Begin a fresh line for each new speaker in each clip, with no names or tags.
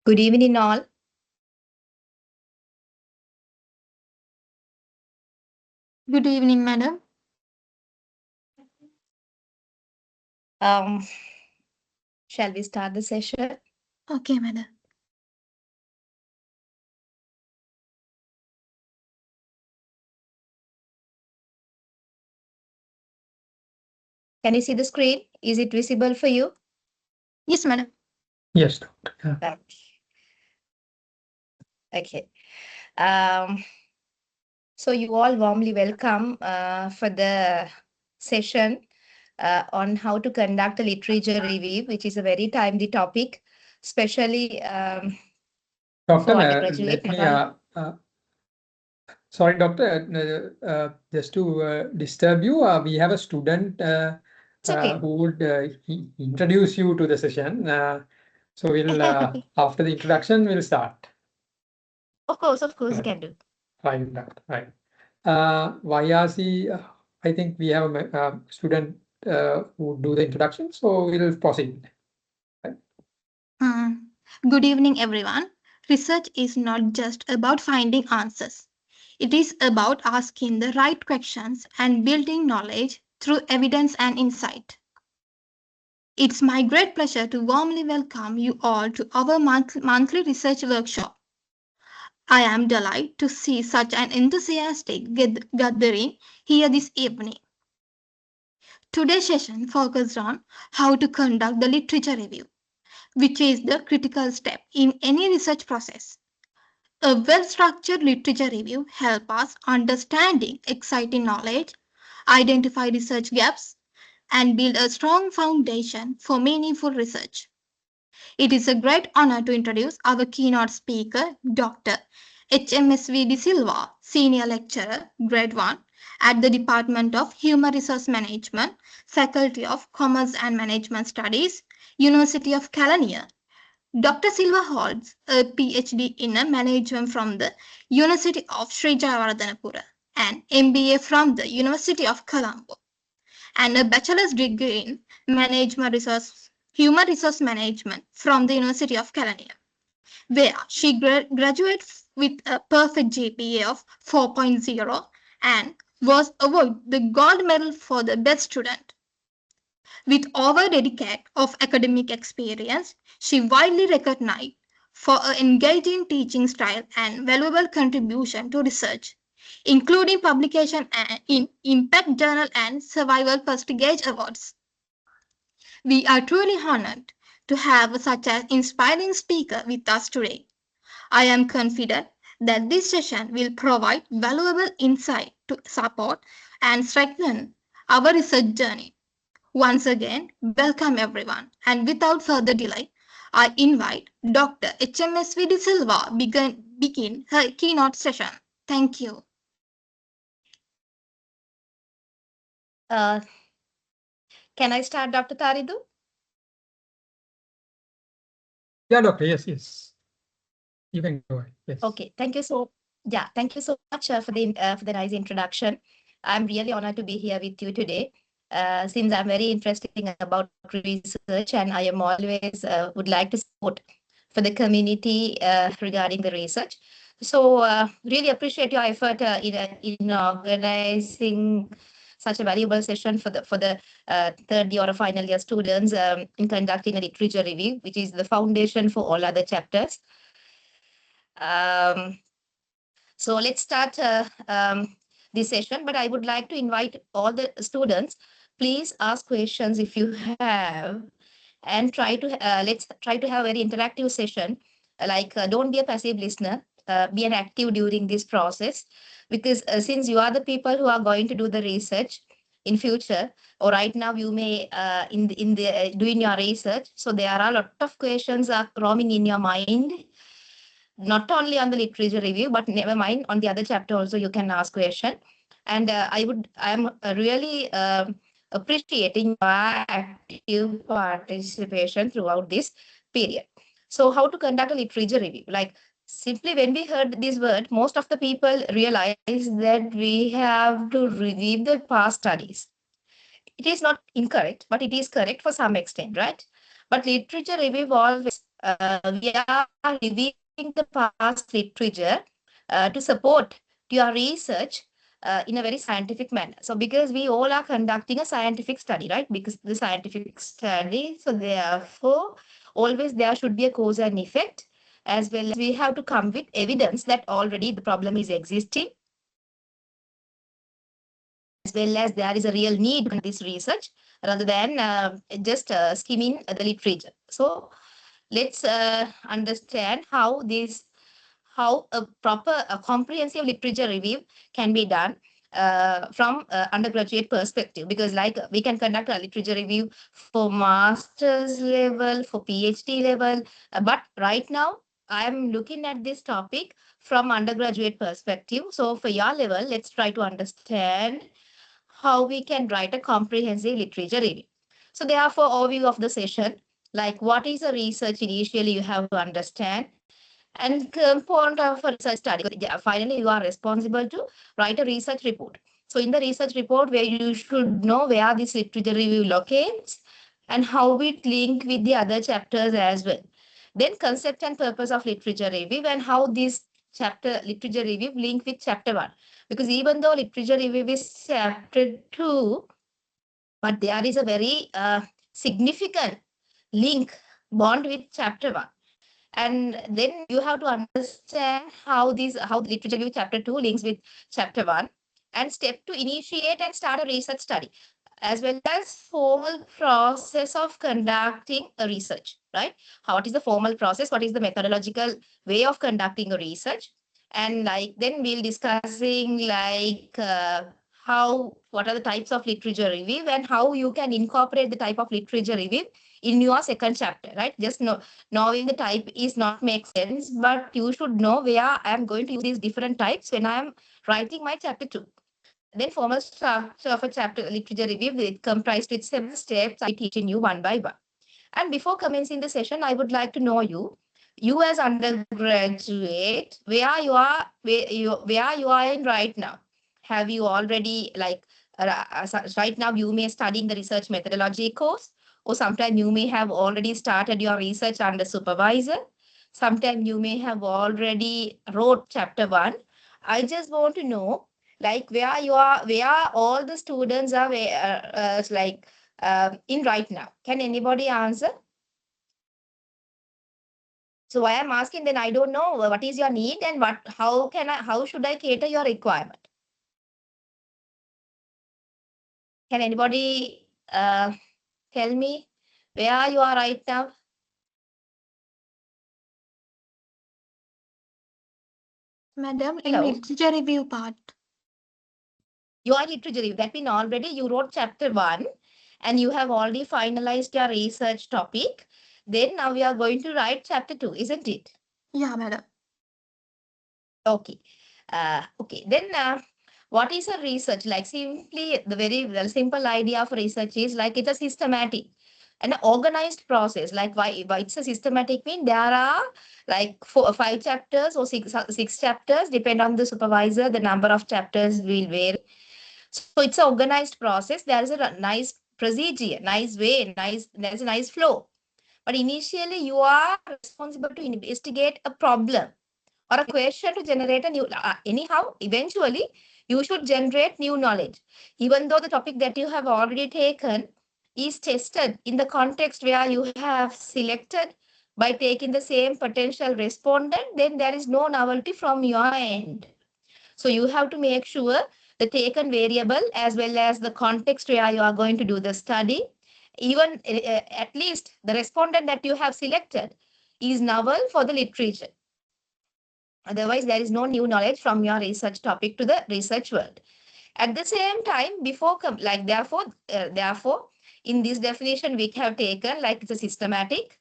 Good evening, all.
Good evening, madam.
Shall we start the session?
Okay, madam.
Can you see the screen? Is it visible for you?
Yes, madam.
Yes, doctor. Yeah.
Okay. So you all warmly welcome for the session on how to conduct a literature review, which is a very timely topic, especially
Doctor,
for undergraduate.
sorry, doctor, just to disturb you, we have a student
Okay.
who would introduce you to the session. So we'll, after the introduction, we'll start.
Of course, you can do.
Fine, doctor. Right. YRC, I think we have a student who do the introduction, so we'll proceed.
Good evening, everyone. Research is not just about finding answers. It is about asking the right questions and building knowledge through evidence and insight. It's my great pleasure to warmly welcome you all to our monthly research workshop. I am delighted to see such an enthusiastic gathering here this evening. Today's session focused on how to conduct the literature review, which is the critical step in any research process. A well-structured literature review helps us understanding exciting knowledge, identify research gaps, and build a strong foundation for meaningful research. It is a great honor to introduce our keynote speaker, Dr. HMSV Silva, Senior Lecturer, Grade 1 at the Department of Human Resource Management, Faculty of Commerce and Management Studies, University of Kelaniya. Dr. Silva holds a PhD in management from the University of Sri Jayawardhanapura, an MBA from the University of Colombo, and a bachelor's degree in human resource management from the University of Kelaniya, where she graduated with a perfect GPA of 4.0 and was awarded the gold medal for the best student. With over a decade of academic experience, she widely recognized for her engaging teaching style and valuable contribution to research, including publication in Impact Journal and Survival Prestige Awards. We are truly honored to have such an inspiring speaker with us today. I am confident that this session will provide valuable insight to support and strengthen our research journey. Once again, welcome everyone. And without further delay, I invite Dr. HMSV De Silva begin her keynote session. Thank you.
Can I start, Dr. Taridu?
Yeah, doctor. Yes. You can go ahead. Yes.
Okay. Thank you so much for the nice introduction. I'm really honored to be here with you today. Since I'm very interested about research and I am always would like to support for the community regarding the research. So really appreciate your effort in organizing such a valuable session for the third year or final year students in conducting a literature review, which is the foundation for all other chapters. So let's start this session, but I would like to invite all the students, please ask questions if you have, and let's try to have a very interactive session. Don't be a passive listener, be an active during this process, because since you are the people who are going to do the research in future, or right now you may doing your research, so there are a lot of questions are roaming in your mind. Not only on the literature review, but never mind, on the other chapter also you can ask question. And I'm really appreciating your active participation throughout this period. So how to conduct a literature review? Like simply when we heard this word, most of the people realize that we have to review the past studies. It is not incorrect, but it is correct for some extent, right? But literature review always we are reviewing the past literature to support your research in a very scientific manner. So because we all are conducting a scientific study, right? Because the scientific study, so therefore, always there should be a cause and effect, as well as we have to come with evidence that already the problem is existing, as well as there is a real need for this research rather than just skimming the literature. So let's understand how a proper a comprehensive literature review can be done from undergraduate perspective, because like we can conduct a literature review for master's level, for PhD level, but right now I'm looking at this topic from undergraduate perspective. So for your level, let's try to understand how we can write a comprehensive literature review. So therefore, overview of the session, like what is a research initially you have to understand, and component of a research study. Finally, you are responsible to write a research report. So in the research report, where you should know where this literature review locates and how it link with the other chapters as well. Then concept and purpose of literature review and how this chapter literature review link with chapter 1. Because even though literature review is chapter 2, but there is a very significant link bond with chapter 1. And then you have to understand how literature review chapter 2 links with chapter 1, and step to initiate and start a research study, as well as formal process of conducting a research, right? What is the formal process? What is the methodological way of conducting a research? And like then we'll discussing like how what are the types of literature review and how you can incorporate the type of literature review in your second chapter, right? Just knowing the type is not make sense, but you should know where I am going to use these different types when I am writing my chapter 2. Then formal structure of a chapter literature review with comprised with 7 steps I teaching you one by one. And before commencing the session, I would like to know you as undergraduate, where you are in right now. Have you already like right now you may study in the research methodology course, or sometime you may have already started your research under supervisor. Sometime you may have already wrote chapter 1. I just want to know like where all the students are in right now. Can anybody answer? So why I'm asking, then I don't know what is your need and how should I cater your requirement? Can anybody tell me where you are right now?
Madam, in
Hello,
literature review part.
you are literature review. That means already you wrote chapter 1 and you have already finalized your research topic. Then now we are going to write chapter 2, isn't it?
Yeah, madam.
Okay. Okay. Then what is a research? Like simply the simple idea of research is like it's a systematic and an organized process. Like why it's a systematic mean there are like 5 chapters or six chapters, depend on the supervisor. The number of chapters will vary. So it's an organized process. There is a nice procedure, nice way, there's a nice flow. But initially you are responsible to investigate a problem or a question to generate a new anyhow eventually you should generate new knowledge, even though the topic that you have already taken is tested in the context where you have selected by taking the same potential respondent, then there is no novelty from your end. So you have to make sure the taken variable as well as the context where you are going to do the study, even at least the respondent that you have selected is novel for the literature. Otherwise, there is no new knowledge from your research topic to the research world. At the same time, therefore, in this definition, we have taken like it's a systematic,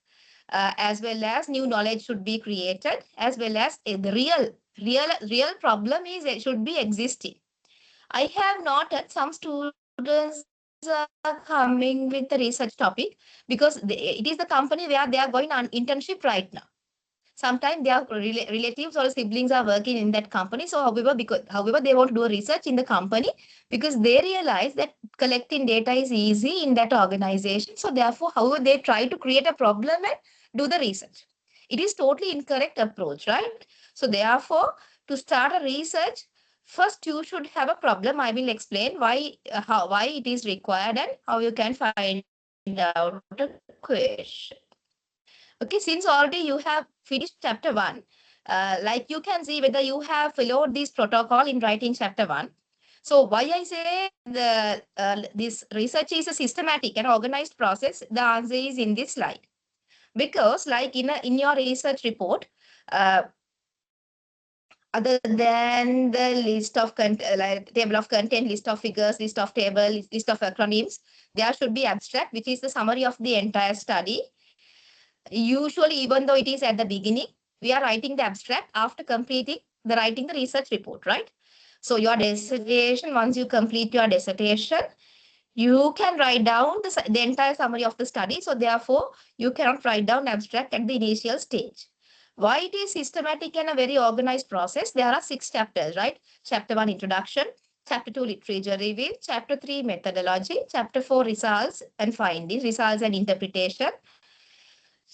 as well as new knowledge should be created, as well as the real problem is it should be existing. I have noted some students are coming with the research topic because it is the company where they are going on internship right now. Sometimes their relatives or siblings are working in that company. So however they want to do a research in the company because they realize that collecting data is easy in that organization. So therefore, however they try to create a problem and do the research. It is totally incorrect approach, right? So therefore, to start a research, first you should have a problem. I will explain why it is required and how you can find out a question. Okay, since already you have finished chapter 1, like you can see whether you have followed this protocol in writing chapter 1. So why I say this research is a systematic and organized process, the answer is in this slide. Because like in your research report, uh, other than the list of like table of content, list of figures, list of table, list of acronyms, there should be abstract, which is the summary of the entire study. Usually, even though it is at the beginning, we are writing the abstract after completing writing the research report, right? So your dissertation, once you complete your dissertation, you can write down the entire summary of the study. So therefore, you cannot write down abstract at the initial stage. Why it is systematic and a very organized process? There are 6 chapters, right? Chapter 1, introduction. Chapter 2, literature review. Chapter 3, methodology. Chapter 4, results and findings, results and interpretation.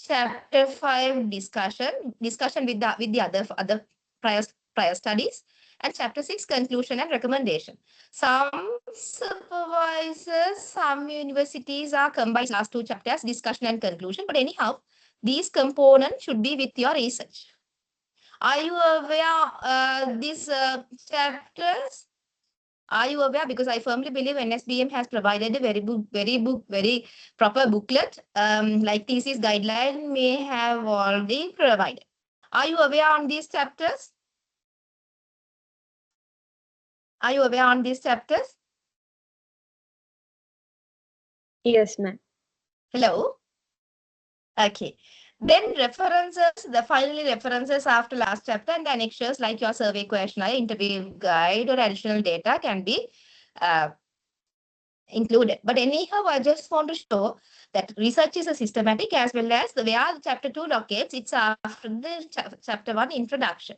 Chapter 5, discussion with the other prior studies. And chapter 6, conclusion and recommendation. Some supervisors, some universities are combined last 2 chapters, discussion and conclusion. But anyhow, these components should be with your research. Are you aware these chapters? Are you aware? Because I firmly believe NSBM has provided a very proper booklet, like thesis guideline may have already provided. Are you aware on these chapters? Are you aware on these chapters?
Yes, ma'am.
Hello? Okay. Then references, the finally references after last chapter and the annexures like your survey questionnaire, interview guide or additional data can be uh, included. But anyhow, I just want to show that research is a systematic as well as the where chapter 2 locates, it's after the chapter 1 introduction.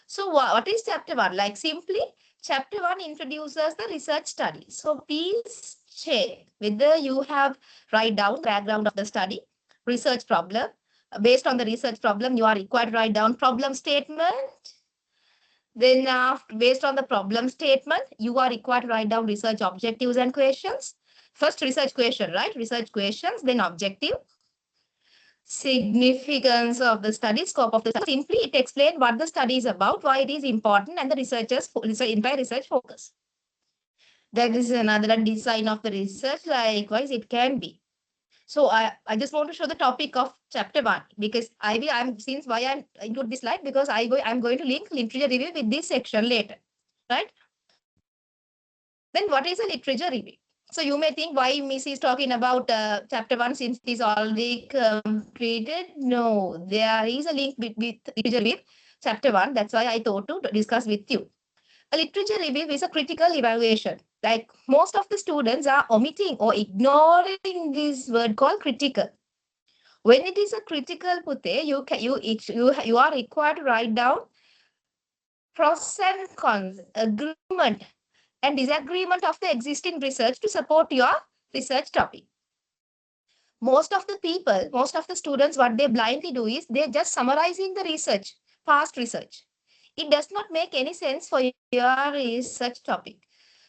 So what is chapter 1? Like simply, chapter 1 introduces the research study. So please check whether you have write down background of the study, research problem. Based on the research problem, you are required to write down problem statement. Then based on the problem statement, you are required to write down research objectives and questions. First research question, right? Research questions, then objective. Significance of the study, scope of the study. Simply, it explains what the study is about, why it is important, and the entire research focus. That is another design of the research. Likewise, it can be. So I just want to show the topic of chapter 1 because I'm since why I'm include this slide because I'm going to link literature review with this section later, right? Then what is a literature review? So you may think why Miss is talking about chapter 1 since it is already completed. No, there is a link with literature review chapter 1. That's why I thought to discuss with you. A literature review is a critical evaluation. Like most of the students are omitting or ignoring this word called critical. When it is a critical pute, you are required to write down pros and cons, agreement and disagreement of the existing research to support your research topic. Most of the students, what they blindly do is they're just summarizing the research, past research. It does not make any sense for your research topic.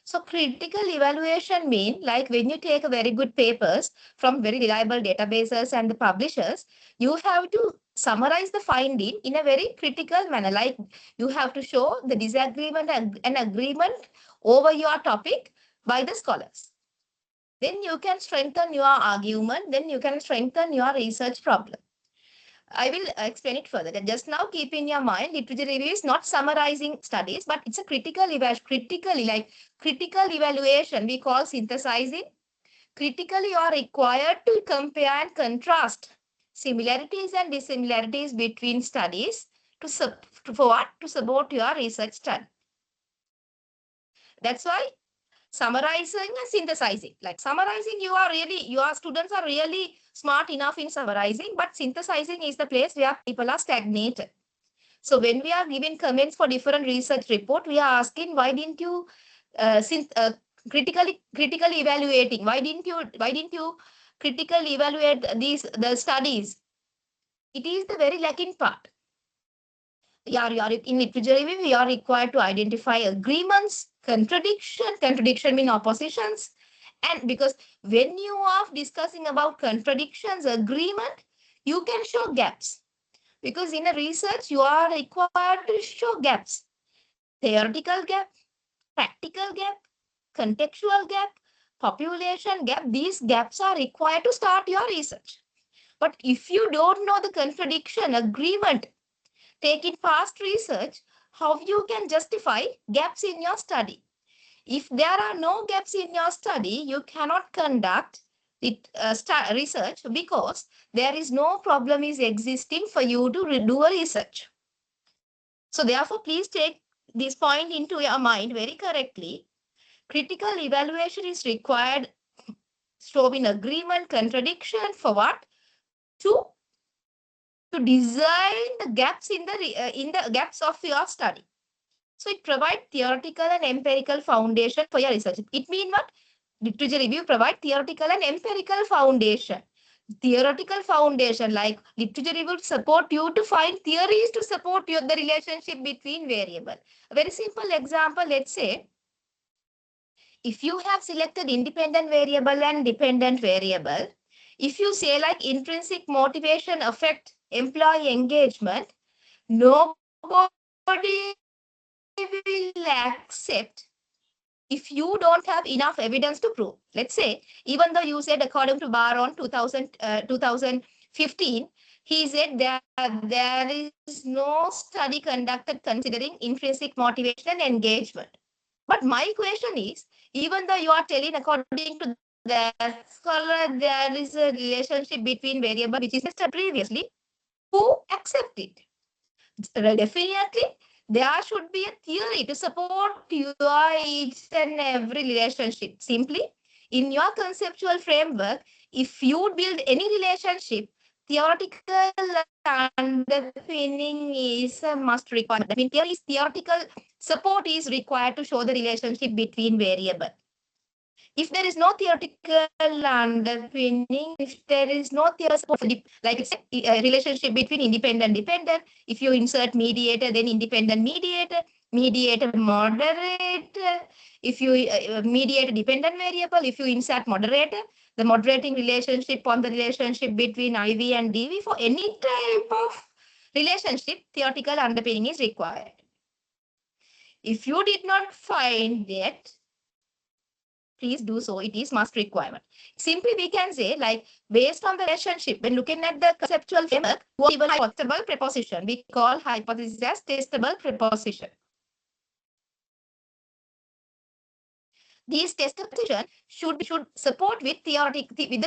So critical evaluation mean like when you take a very good papers from very reliable databases and the publishers, you have to summarize the finding in a very critical manner. Like you have to show the disagreement and agreement over your topic by the scholars. Then you can strengthen your argument. Then you can strengthen your research problem. I will explain it further. Just now, keep in your mind, literature review is not summarizing studies, but it's a critical evaluation. We call synthesizing. Critically, you are required to compare and contrast similarities and dissimilarities between studies to support your research study. That's why summarizing and synthesizing. Like summarizing, your students are really smart enough in summarizing, but synthesizing is the place where people are stagnated. So when we are giving comments for different research report, we are asking why didn't you critically evaluating? Why didn't you critically evaluate the studies? It is the very lacking part. In literature review, we are required to identify agreements, contradiction mean oppositions. And because when you are discussing about contradictions, agreement, you can show gaps. Because in a research, you are required to show gaps. Theoretical gap, practical gap, contextual gap, population gap. These gaps are required to start your research. But if you don't know the contradiction, agreement, take in past research, how you can justify gaps in your study? If there are no gaps in your study, you cannot conduct research because there is no problem is existing for you to do a research. So therefore, please take this point into your mind very correctly. Critical evaluation is required, showing agreement, contradiction for what? To design the gaps in the gaps of your study. So it provides theoretical and empirical foundation for your research. It means what? Literature review provide theoretical and empirical foundation. Theoretical foundation, like literature review support you to find theories to support the relationship between variable. A very simple example, let's say, if you have selected independent variable and dependent variable, if you say like intrinsic motivation affect employee engagement, nobody will accept if you don't have enough evidence to prove. Let's say, even though you said according to Baron 2015, he said that there is no study conducted considering intrinsic motivation and engagement. But my question is, even though you are telling according to that scholar, there is a relationship between variable which is tested previously, who accept it? Definitely, there should be a theory to support your each and every relationship. Simply, in your conceptual framework, if you build any relationship, theoretical underpinning is a must requirement. I mean, theoretical support is required to show the relationship between variable. If there is no theoretical underpinning, if there is no theoretical support, like it's a relationship between independent dependent, if you insert mediator, then independent mediator moderator, if you mediate dependent variable, if you insert moderator, the moderating relationship on the relationship between IV and DV, for any type of relationship, theoretical underpinning is required. If you did not find that, please do so. It is must requirement. Simply, we can say, like, based on the relationship, when looking at the conceptual framework, we have a testable preposition. We call hypothesis as testable preposition. These testable preposition should support with the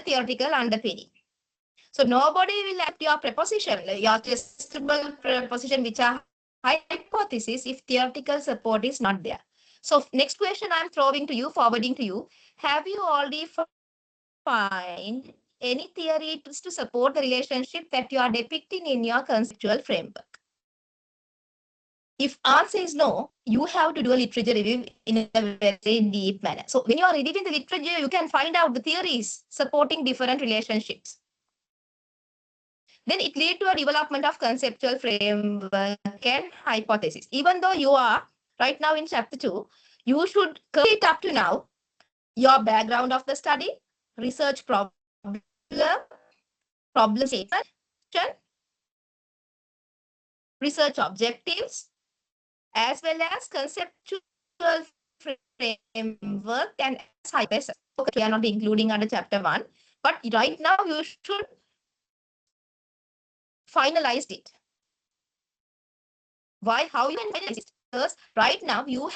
theoretical underpinning. So nobody will accept your preposition, your testable preposition, which are hypothesis, if theoretical support is not there. So next question I'm forwarding to you. Have you already find any theory to support the relationship that you are depicting in your conceptual framework? If answer is no, you have to do a literature review in a very deep manner. So when you are reading the literature, you can find out the theories supporting different relationships. Then it leads to a development of conceptual framework and hypothesis. Even though you are right now in chapter 2, you should complete up to now your background of the study, research problem statement, research objectives, as well as conceptual framework and hypothesis. Okay, we are not including under chapter 1, but right now you should finalize it. Why? How you can finalize it? Because right now you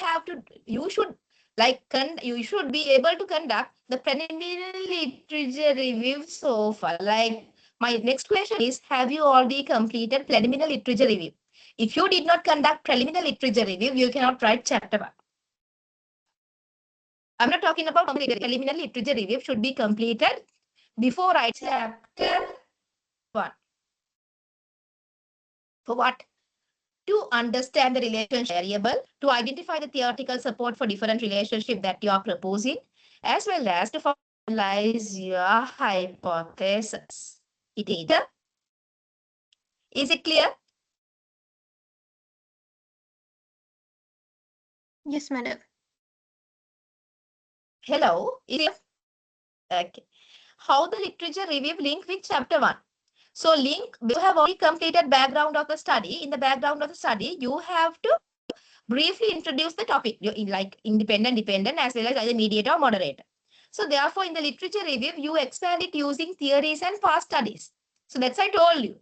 should be able to conduct the preliminary literature review so far. Like, my next question is, have you already completed preliminary literature review? If you did not conduct preliminary literature review, you cannot write chapter 1. I'm not talking about preliminary literature review should be completed before writing chapter 1. For what? To understand the relationship variable, to identify the theoretical support for different relationship that you are proposing, as well as to formalize your hypothesis. It either Is it clear?
Yes, madam.
Hello? Is it clear? Okay. How the literature review link with chapter 1? So link, you have already completed background of the study. In the background of the study, you have to briefly introduce the topic, like independent, dependent, as well as either mediator or moderator. So therefore, in the literature review, you expand it using theories and past studies. So that's I told you.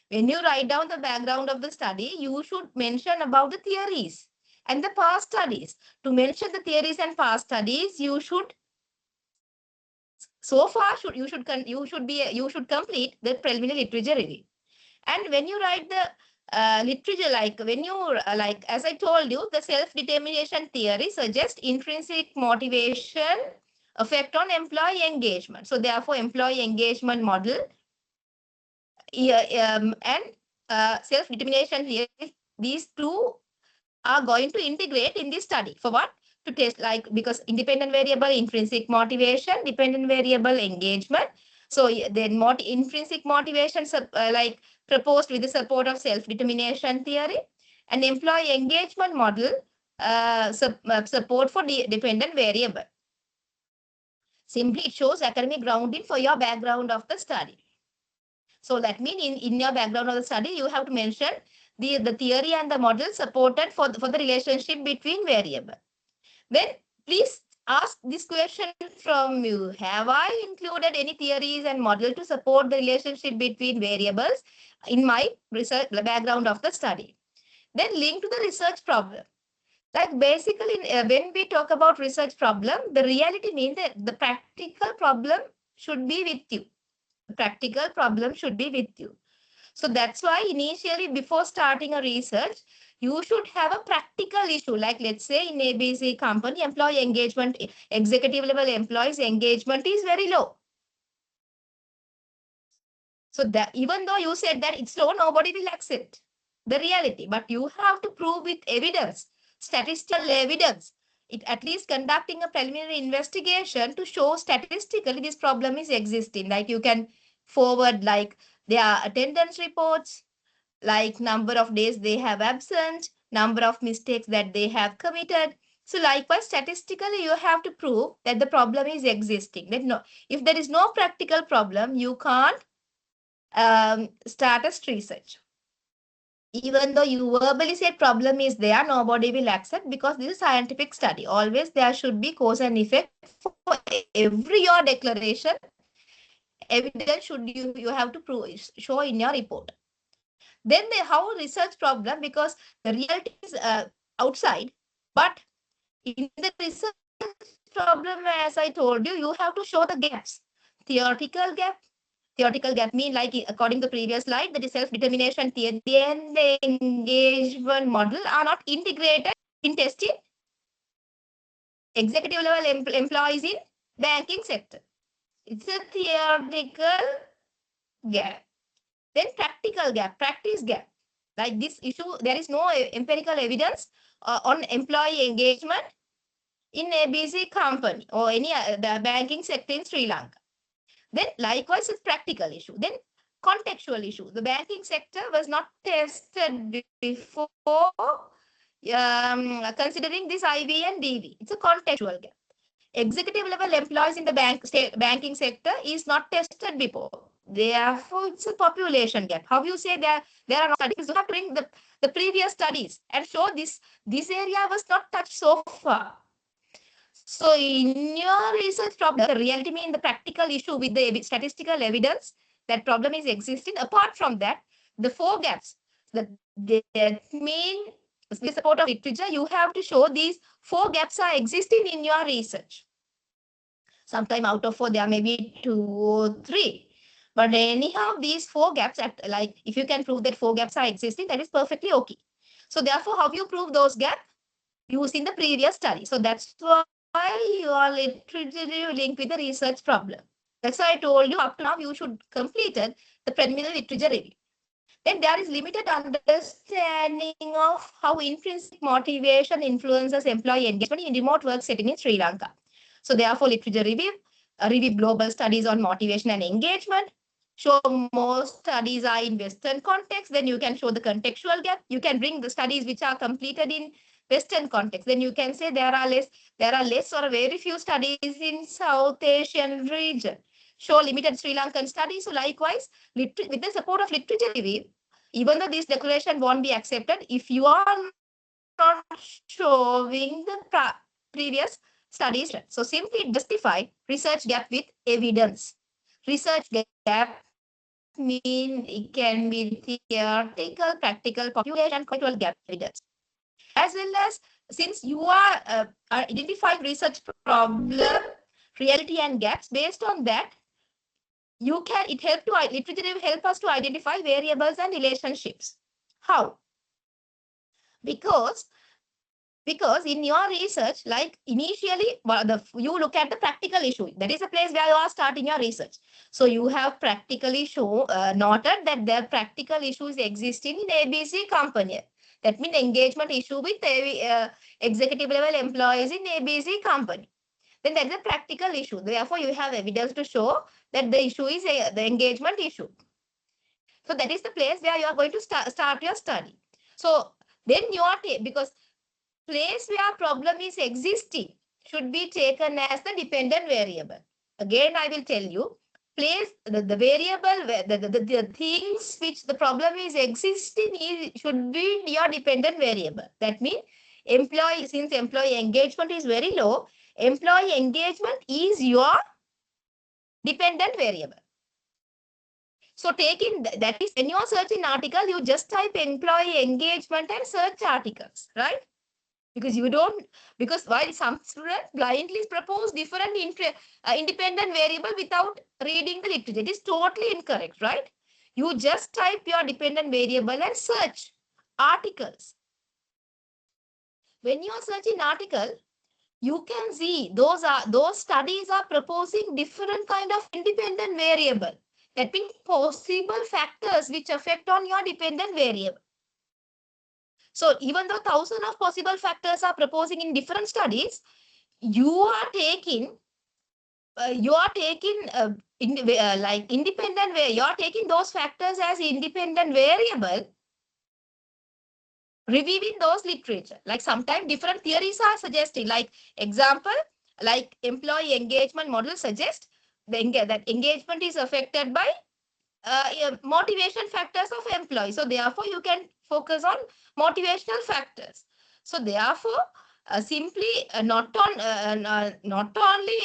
When you write down the background of the study, you should mention about the theories and the past studies. To mention the theories and past studies, you should you should complete the preliminary literature review. And when you write the literature, like when you like as I told you, the self-determination theory suggests intrinsic motivation effect on employee engagement. So therefore, employee engagement model and self-determination theory, these two are going to integrate in this study. For what? To test, like, because independent variable, intrinsic motivation, dependent variable, engagement. So then intrinsic motivation like proposed with the support of self-determination theory, and employee engagement model support for dependent variable. Simply it shows academic grounding for your background of the study. So that means in your background of the study, you have to mention the theory and the model supported for the relationship between variable. Then please ask this question from you. Have I included any theories and model to support the relationship between variables in my research background of the study? Then link to the research problem. Like basically, when we talk about research problem, the reality means that the practical problem should be with you. The practical problem should be with you. So that's why initially, before starting a research, you should have a practical issue. Like let's say in ABC company, employee engagement, executive level employees engagement is very low. So that even though you said that it's low, nobody will accept the reality. But you have to prove with evidence, statistical evidence. It at least conducting a preliminary investigation to show statistically this problem is existing. Like you can forward like their attendance reports, like number of days they have absent, number of mistakes that they have committed. So likewise, statistically, you have to prove that the problem is existing. That no, if there is no practical problem, you can't start a research. Even though you verbally say problem is there, nobody will accept because this is scientific study. Always there should be cause and effect for every your declaration. Evidence should you have to prove, show in your report. Then they have a research problem because the reality is outside. But in the research problem, as I told you, you have to show the gaps. Theoretical gap mean like according to the previous slide, that is self-determination theory and the engagement model are not integrated in testing executive level employees in banking sector. It's a theoretical gap. Then practical gap, practice gap. Like this issue, there is no empirical evidence on employee engagement in ABC company or any the banking sector in Sri Lanka. Then likewise, it's practical issue. Then contextual issue. The banking sector was not tested before considering this IV and DV. It's a contextual gap. Executive level employees in the banking sector is not tested before. Therefore, it's a population gap. How you say there are no studies? You have to bring the previous studies and show this area was not touched so far. So in your research problem, the reality means the practical issue with the statistical evidence that problem is existing. Apart from that, the four gaps that mean with the support of literature, you have to show these four gaps are existing in your research. Sometime out of four, there may be 2 or 3. But anyhow, these four gaps, like if you can prove that four gaps are existing, that is perfectly okay. So therefore, how you prove those gaps? Using the previous study. So that's why your literature link with the research problem. That's why I told you up to now you should complete the preliminary literature review. Then there is limited understanding of how intrinsic motivation influences employee engagement in remote work setting in Sri Lanka. So therefore, literature review global studies on motivation and engagement, show more studies are in Western context, then you can show the contextual gap. You can bring the studies which are completed in Western context. Then you can say there are less or very few studies in South Asian region. Show limited Sri Lankan studies. So likewise, with the support of literature review, even though this declaration won't be accepted, if you are not showing the previous studies, so simply justify research gap with evidence. Research gap mean it can be theoretical, practical, population, contextual gap evidence. As well as since you are identifying research problem, reality and gaps, based on that, you can, literature will help us to identify variables and relationships. How? Because in your research, like initially, you look at the practical issue. That is the place where you are starting your research. So you have practically noted that there practical issues existing in ABC company. That means engagement issue with executive level employees in ABC company. Then that is a practical issue. Therefore, you have evidence to show that the issue is the engagement issue. So that is the place where you are going to start your study. So then you are, because place where problem is existing should be taken as the dependent variable. Again, I will tell you, place the variable, the things which the problem is existing should be your dependent variable. That means since employee engagement is very low, employee engagement is your dependent variable. So taking that is when you are searching article, you just type employee engagement and search articles, right? Because while some students blindly propose different independent variable without reading the literature, it is totally incorrect, right? You just type your dependent variable and search articles. When you are searching article, you can see those studies are proposing different kind of independent variable. That means possible factors which affect on your dependent variable. So even though thousands of possible factors are proposing in different studies, you are taking like independent way. You are taking those factors as independent variable, reviewing those literature. Like sometimes different theories are suggesting. Like example, like employee engagement model suggests that engagement is affected by motivation factors of employees. So therefore, you can focus on motivational factors. So therefore, simply not only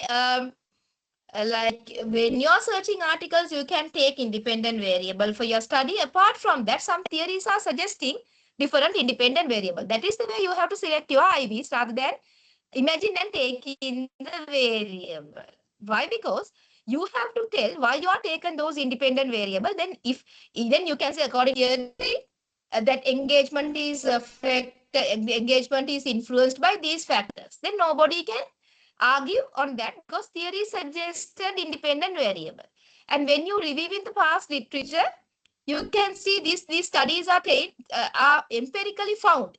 like when you're searching articles, you can take independent variable for your study. Apart from that, some theories are suggesting different independent variable. That is the way you have to select your IVs rather than imagine and taking the variable. Why? Because you have to tell why you are taken those independent variable. Then you can say according to that engagement is influenced by these factors. Then nobody can argue on that because theory suggested independent variable. And when you review in the past literature, you can see these studies are empirically found,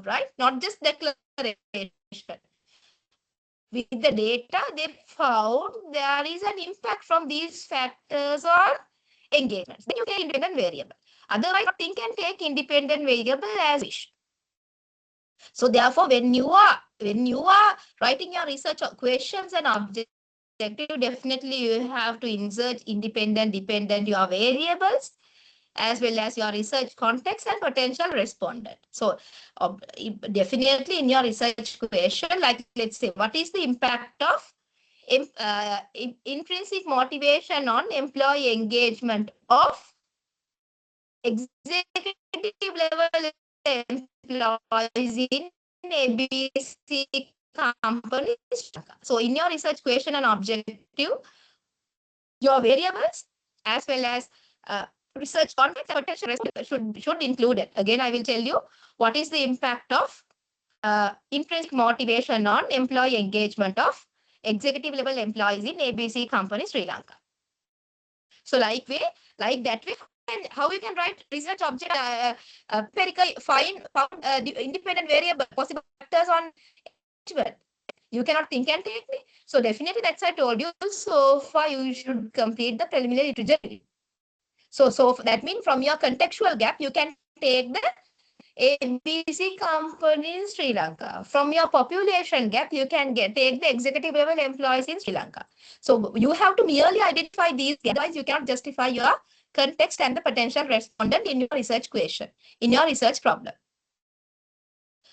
right? Not just declaration. With the data, they found there is an impact from these factors on engagements. Then you take independent variable. Otherwise, nothing can take independent variable as wish. So therefore, when you are writing your research questions and objective, definitely you have to insert independent, dependent your variables, as well as your research context and potential respondent. So definitely in your research question, like let's say, what is the impact of intrinsic motivation on employee engagement of executive level employees in ABC companies? So in your research question and objective, your variables as well as research context and potential should include it. Again, I will tell you what is the impact of intrinsic motivation on employee engagement of executive level employees in ABC company Sri Lanka. So like that way, how you can write research object empirical found independent variable possible factors on engagement. You cannot think and take me. So definitely that's I told you. So far you should complete the preliminary literature review. So that means from your contextual gap, you can take the ABC company in Sri Lanka. From your population gap, you can take the executive level employees in Sri Lanka. So you have to merely identify these gaps. Otherwise, you cannot justify your context and the potential respondent in your research question, in your research problem.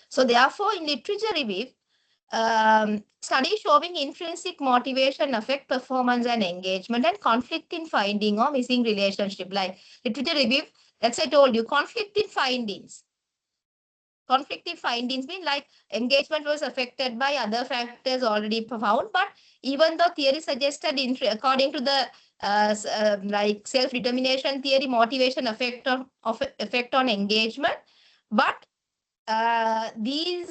So therefore, in literature review, studies showing intrinsic motivation affect performance and engagement and conflict in finding or missing relationship. Like literature review, that's I told you, conflict in findings. Conflicting findings mean like engagement was affected by other factors already found, but even though theory suggested according to the like self-determination theory, motivation effect on engagement, but these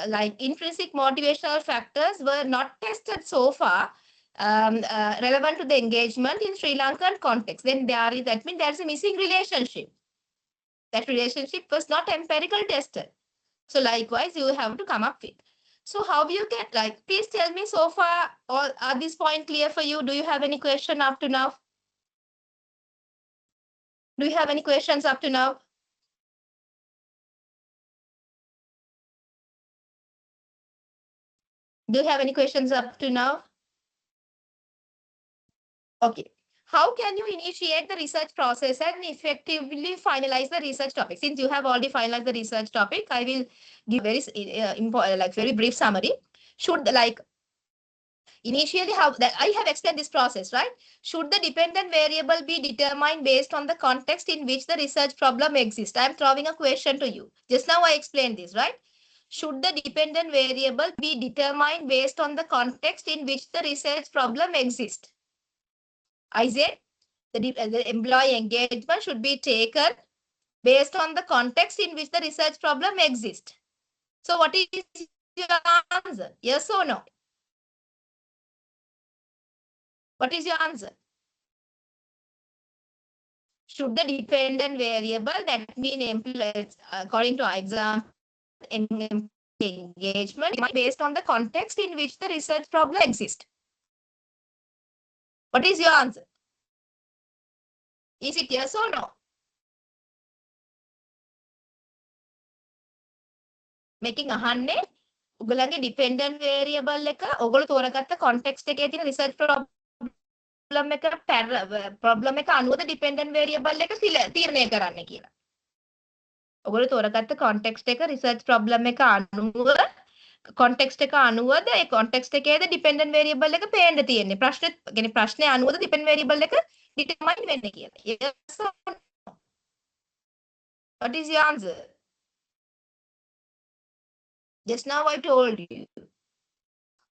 like intrinsic motivational factors were not tested so far relevant to the engagement in Sri Lankan context. Then that means there's a missing relationship. That relationship was not empirical tested. So likewise, you have to come up with. So how you get like, please tell me so far, all are these points clear for you? Do you have any question up to now? Do you have any questions up to now? Do you have any questions up to now? Okay. How can you initiate the research process and effectively finalize the research topic? Since you have already finalized the research topic, I will give very important, like very brief summary. Should like initially how that I have explained this process, right? Should the dependent variable be determined based on the context in which the research problem exists? I am throwing a question to you. Just now I explained this, right? Should the dependent variable be determined based on the context in which the research problem exists? I said the employee engagement should be taken based on the context in which the research problem exists. So what is your answer? Yes or no? What is your answer? Should the dependent variable, that means employees, according to our example, engagement based on the context in which the research problem exists? What is your answer? Is it yes or no? Making අහන්නේ ඔයගලගේ dependent variable එක ඔයගොල්ලෝ තෝරගත්ත context එකේ තියෙන research problem එක අනුවද dependent variable එක තීරණය කරන්න කියලා. ඔයගොල්ලෝ තෝරගත්ත context එක research problem එක අනුව context එක අනුවද ඒ context එකේද dependent variable එක පේන්න තියෙන්නේ. ප්‍රශ්නේ අනුවද dependent variable එක determine වෙන්නේ කියලා. Yes or no? What is your answer? Just now I told you.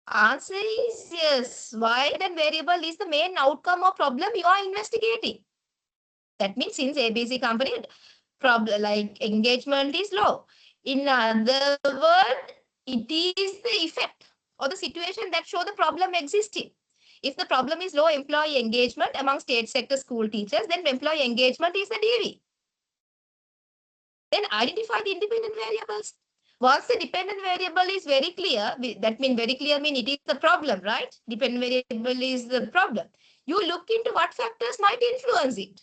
Answer is yes. Why? That variable is the main outcome or problem you are investigating. That means since ABC company problem like engagement is low. In other words, it is the effect or the situation that show the problem existing. If the problem is low employee engagement among state sector school teachers, then employee engagement is the DV. Then identify the independent variables. Once the dependent variable is very clear, that means very clear mean it is the problem, right? Dependent variable is the problem. You look into what factors might influence it.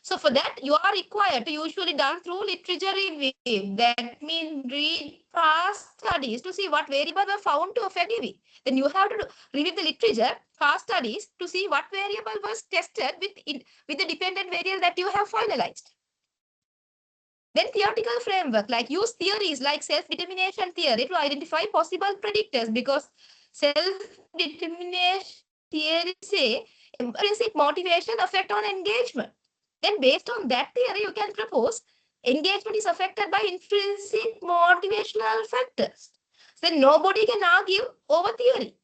So for that, you are required to usually done through literature review. That means read past studies to see what variables were found to affect DV. Then you have to review the literature, past studies to see what variable was tested with the dependent variable that you have finalized. Then theoretical framework, like use theories like self-determination theory to identify possible predictors, because self-determination theory say intrinsic motivation effect on engagement. Then based on that theory, you can propose engagement is affected by intrinsic motivational factors. Then nobody can argue over theory.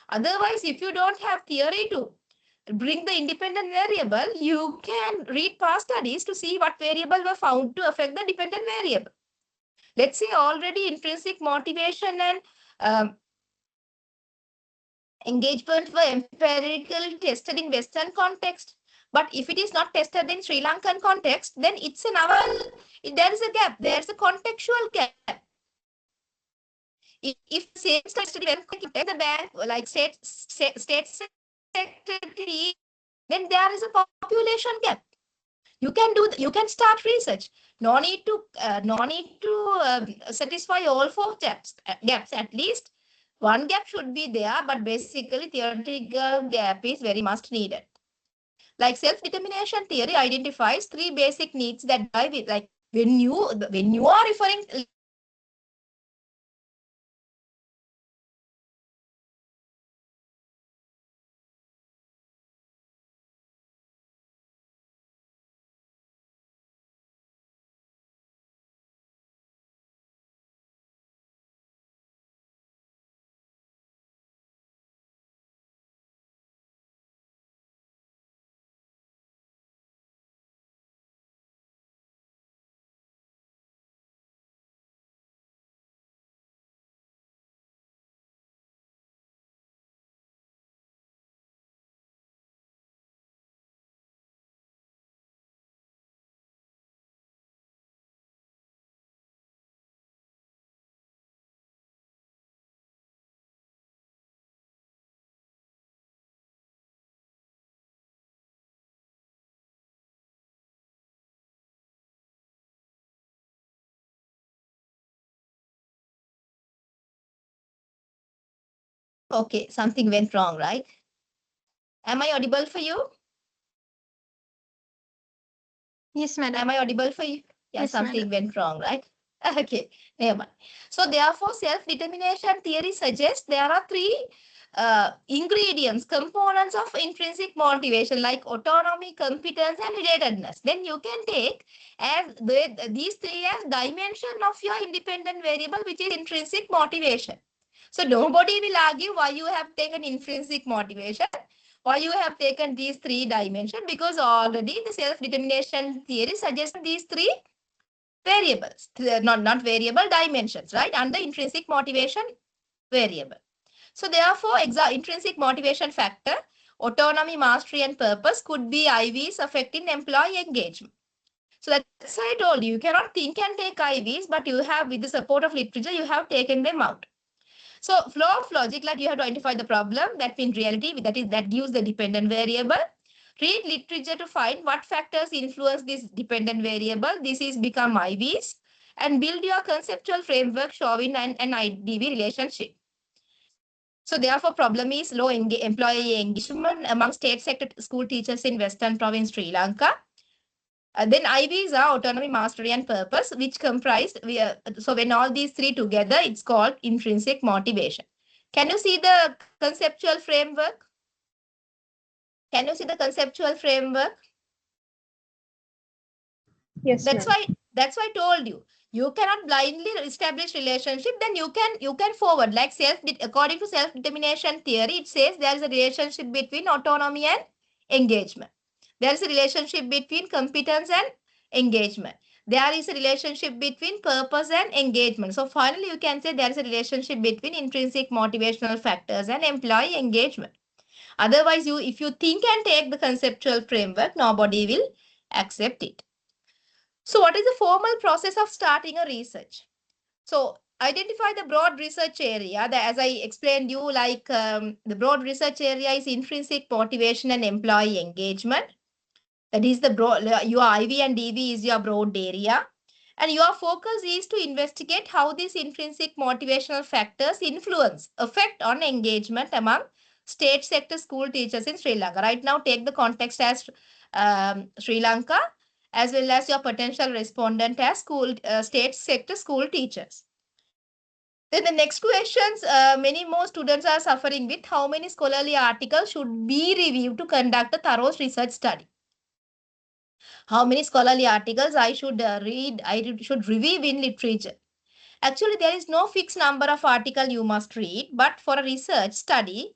Otherwise, if you don't have theory to bring the independent variable, you can read past studies to see what variables were found to affect the dependent variable. Let's say already intrinsic motivation and engagement were empirical tested in Western context. But if it is not tested in Sri Lankan context, then it's a novel, there is a gap, there's a contextual gap. If the same study when the bank like state secretary, then there is a population gap. You can start research. No need to satisfy all four gaps. At least one gap should be there, but basically theoretical gap is very much needed. Like self-determination theory identifies three basic needs that drive it. Like when you are referring okay, something went wrong, right? Am I audible for you?
Yes, madam.
Am I audible for you? Yeah,
Yes,
something
madam.
went wrong, right? Okay, never mind. So therefore, self-determination theory suggests there are three ingredients, components of intrinsic motivation like autonomy, competence, and relatedness. Then you can take as these three as dimension of your independent variable, which is intrinsic motivation. So nobody will argue why you have taken intrinsic motivation, why you have taken these three dimensions, because already the self-determination theory suggests these three variables, not variable dimensions, right? And the intrinsic motivation variable. So therefore, intrinsic motivation factor, autonomy, mastery, and purpose could be IVs affecting employee engagement. So that's why I told you, you cannot think and take IVs, but you have, with the support of literature, you have taken them out. So flow of logic, like you have to identify the problem, that in reality, that gives the dependent variable. Read literature to find what factors influence this dependent variable. This is become IVs. And build your conceptual framework showing an IDV relationship. So therefore, problem is low employee engagement among state sector school teachers in Western Province, Sri Lanka. Then IVs are autonomy, mastery, and purpose, which comprised, so when all these three together, it's called intrinsic motivation. Can you see the conceptual framework? Can you see the conceptual framework?
Yes,
That's
ma'am.
why I told you. You cannot blindly establish relationship, then you can forward like according to self-determination theory, it says there is a relationship between autonomy and engagement. There is a relationship between competence and engagement. There is a relationship between purpose and engagement. So finally, you can say there is a relationship between intrinsic motivational factors and employee engagement. Otherwise, if you think and take the conceptual framework, nobody will accept it. So what is the formal process of starting a research? So identify the broad research area. As I explained you, like the broad research area is intrinsic motivation and employee engagement. That is the broad, your IV and DV is your broad area. And your focus is to investigate how these intrinsic motivational factors affect on engagement among state sector school teachers in Sri Lanka. Right now, take the context as Sri Lanka, as well as your potential respondent as state sector school teachers. Then the next questions, many more students are suffering with: how many scholarly articles should be reviewed to conduct a thorough research study? How many scholarly articles I should read, I should review in literature? Actually, there is no fixed number of articles you must read, but for a research study,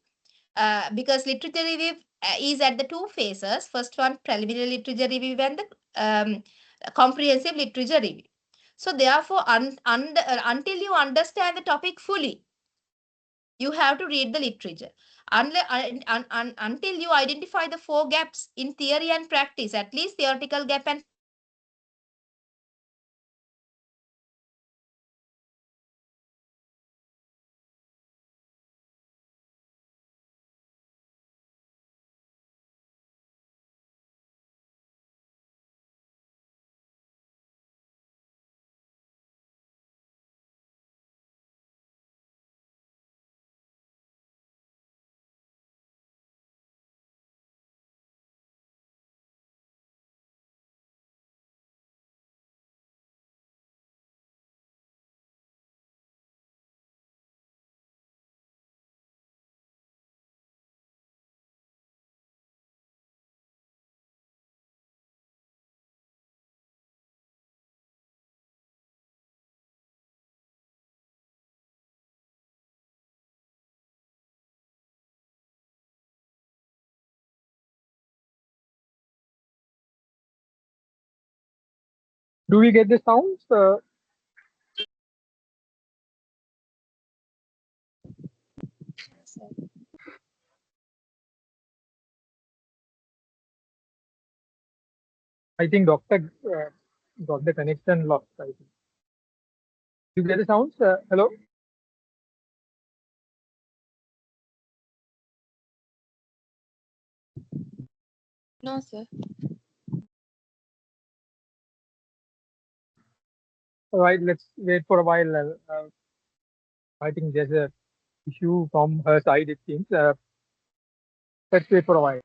because literature review is at the two phases. First one, preliminary literature review, and the comprehensive literature review. So therefore, until you understand the topic fully, you have to read the literature. Until you identify the four gaps in theory and practice, at least theoretical gap and
Do we get the sounds? I think doctor got the connection lost. I think. You get the sounds? Hello?
No, sir.
All right, let's wait for a while. I think there's a issue from her side, it seems. Let's wait for a while.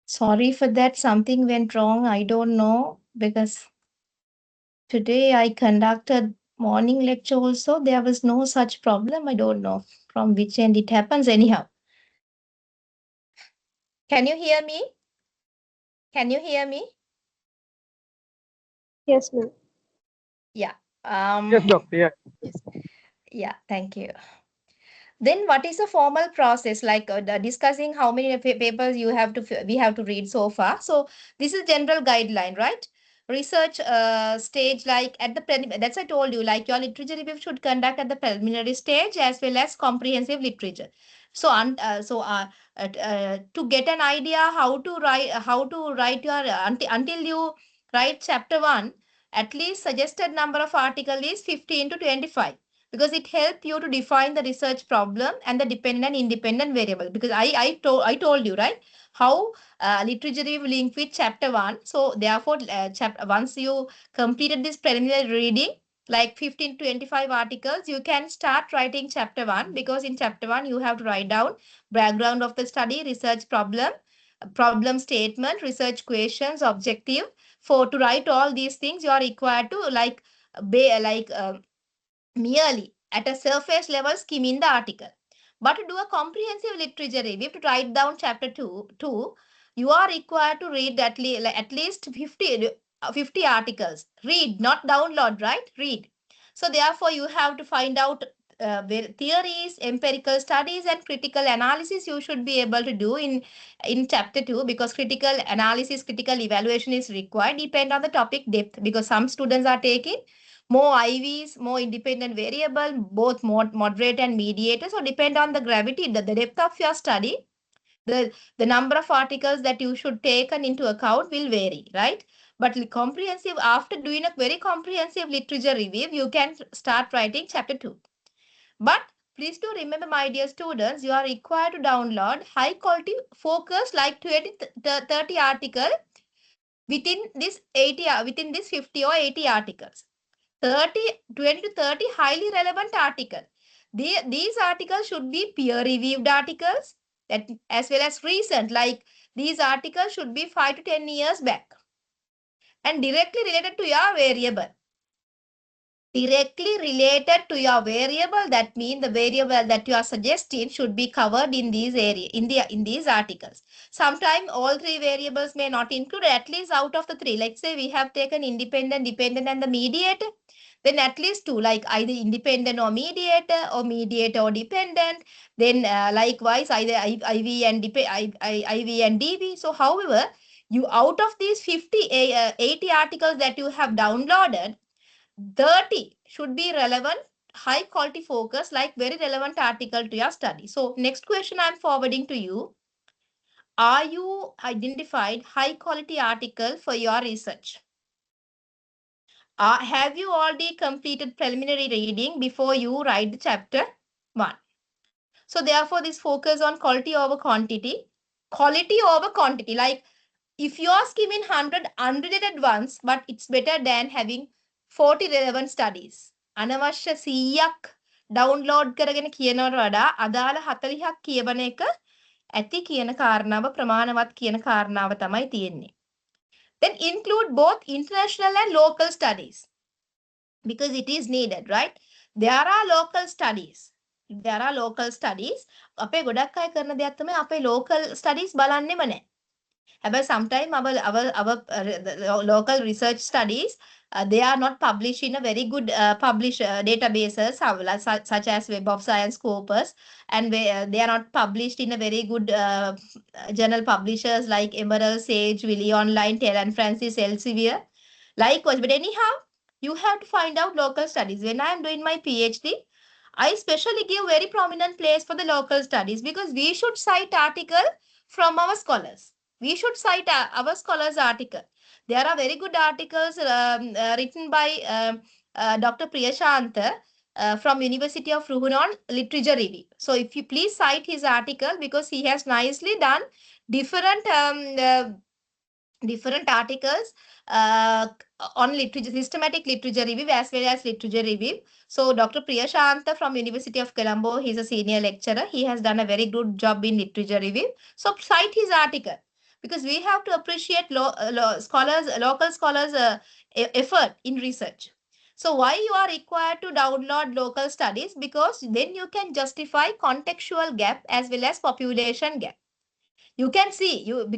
Sorry for that. Something went wrong. I don't know because today I conducted morning lecture also. There was no such problem. I don't know from which end it happens. Anyhow, can you hear me? Can you hear me?
Yes, ma'am.
Yeah.
Yes, doctor. Yeah.
Yes. Yeah. Thank you. Then what is the formal process like discussing how many papers you have to we have to read so far? So this is general guideline, right? Research stage, like at the that's I told you, like your literature review should conduct at the preliminary stage as well as comprehensive literature. So to get an idea how to write your until you write chapter 1, at least suggested number of article is 15 to 25, because it helps you to define the research problem and the dependent and independent variable. Because I told you, right, how literature review link with chapter 1. So therefore chapter once you completed this preliminary reading, like 15 to 25 articles, you can start writing chapter 1, because in chapter 1 you have to write down background of the study, research problem statement, research questions, objective. For to write all these things, you are required to merely at a surface level skimming the article. But to do a comprehensive literature review, to write down chapter 2, you are required to read at least 50 articles. Read, not download, right? Read. So therefore, you have to find out theories, empirical studies, and critical analysis you should be able to do in chapter 2, because critical analysis, critical evaluation is required, depend on the topic depth, because some students are taking more IVs, more independent variable, both moderate and mediator. So depend on the gravity, the depth of your study, the number of articles that you should take into account will vary, right? But comprehensive, after doing a very comprehensive literature review, you can start writing chapter 2. But please do remember, my dear students, you are required to download high quality focus like 20 30 article within this 50 or 80 articles. 20 to 30 highly relevant articles. These articles should be peer-reviewed articles, that as well as recent, like these articles should be 5 to 10 years back and directly related to your variable. directly related to your variable, that means the variable that you are suggesting should be covered in these area in these articles. Sometimes all three variables may not include, at least out of the three. Like say we have taken independent, dependent, and the mediator. Then at least two, like either independent or mediator or dependent. Then likewise either IV and IV and DV. So however, you out of these 80 articles that you have downloaded, 30 should be relevant, high quality focus, like very relevant article to your study. So next question I'm forwarding to you. Are you identified high quality article for your research? Have you already completed preliminary reading before you write the chapter 1? So therefore this focus on quality over quantity. Quality over quantity. Like if you are skimming 100 unrelated ones, but it's better than having 40 relevant studies. අනවශ්‍ය 100ක් download කරගෙන කියනවට වඩා අදාළ 40ක් කියවන එක ඇති කියන කාරණාව, ප්‍රමාණවත් කියන කාරණාව තමයි තියෙන්නේ. Then include both international and local studies because it is needed, right? There are local studies. There are local studies. අපේ ගොඩක් අය කරන දෙයක් තමයි අපේ local studies බලන්නෙම නැහැ. However, sometimes our local research studies, they are not published in a very good databases such as Web of Science Corpus, and they are not published in a very good journal publishers like Emerald, Sage, Willy Online, Taylor and Francis, Elsevier. Likewise, but anyhow, you have to find out local studies. When I am doing my PhD, I especially give very prominent place for the local studies because we should cite article from our scholars. We should cite our scholars' article. There are very good articles written by Dr. Priyashanta from University of Ruhun on literature review. So if you please cite his article because he has nicely done different different articles on literature, systematic literature review as well as literature review. So Dr. Priyashanta from University of Colombo, he's a senior lecturer. He has done a very good job in literature review. So cite his article because we have to appreciate local scholars' effort in research. So why you are required to download local studies? Because then you can justify contextual gap as well as population gap. You can see you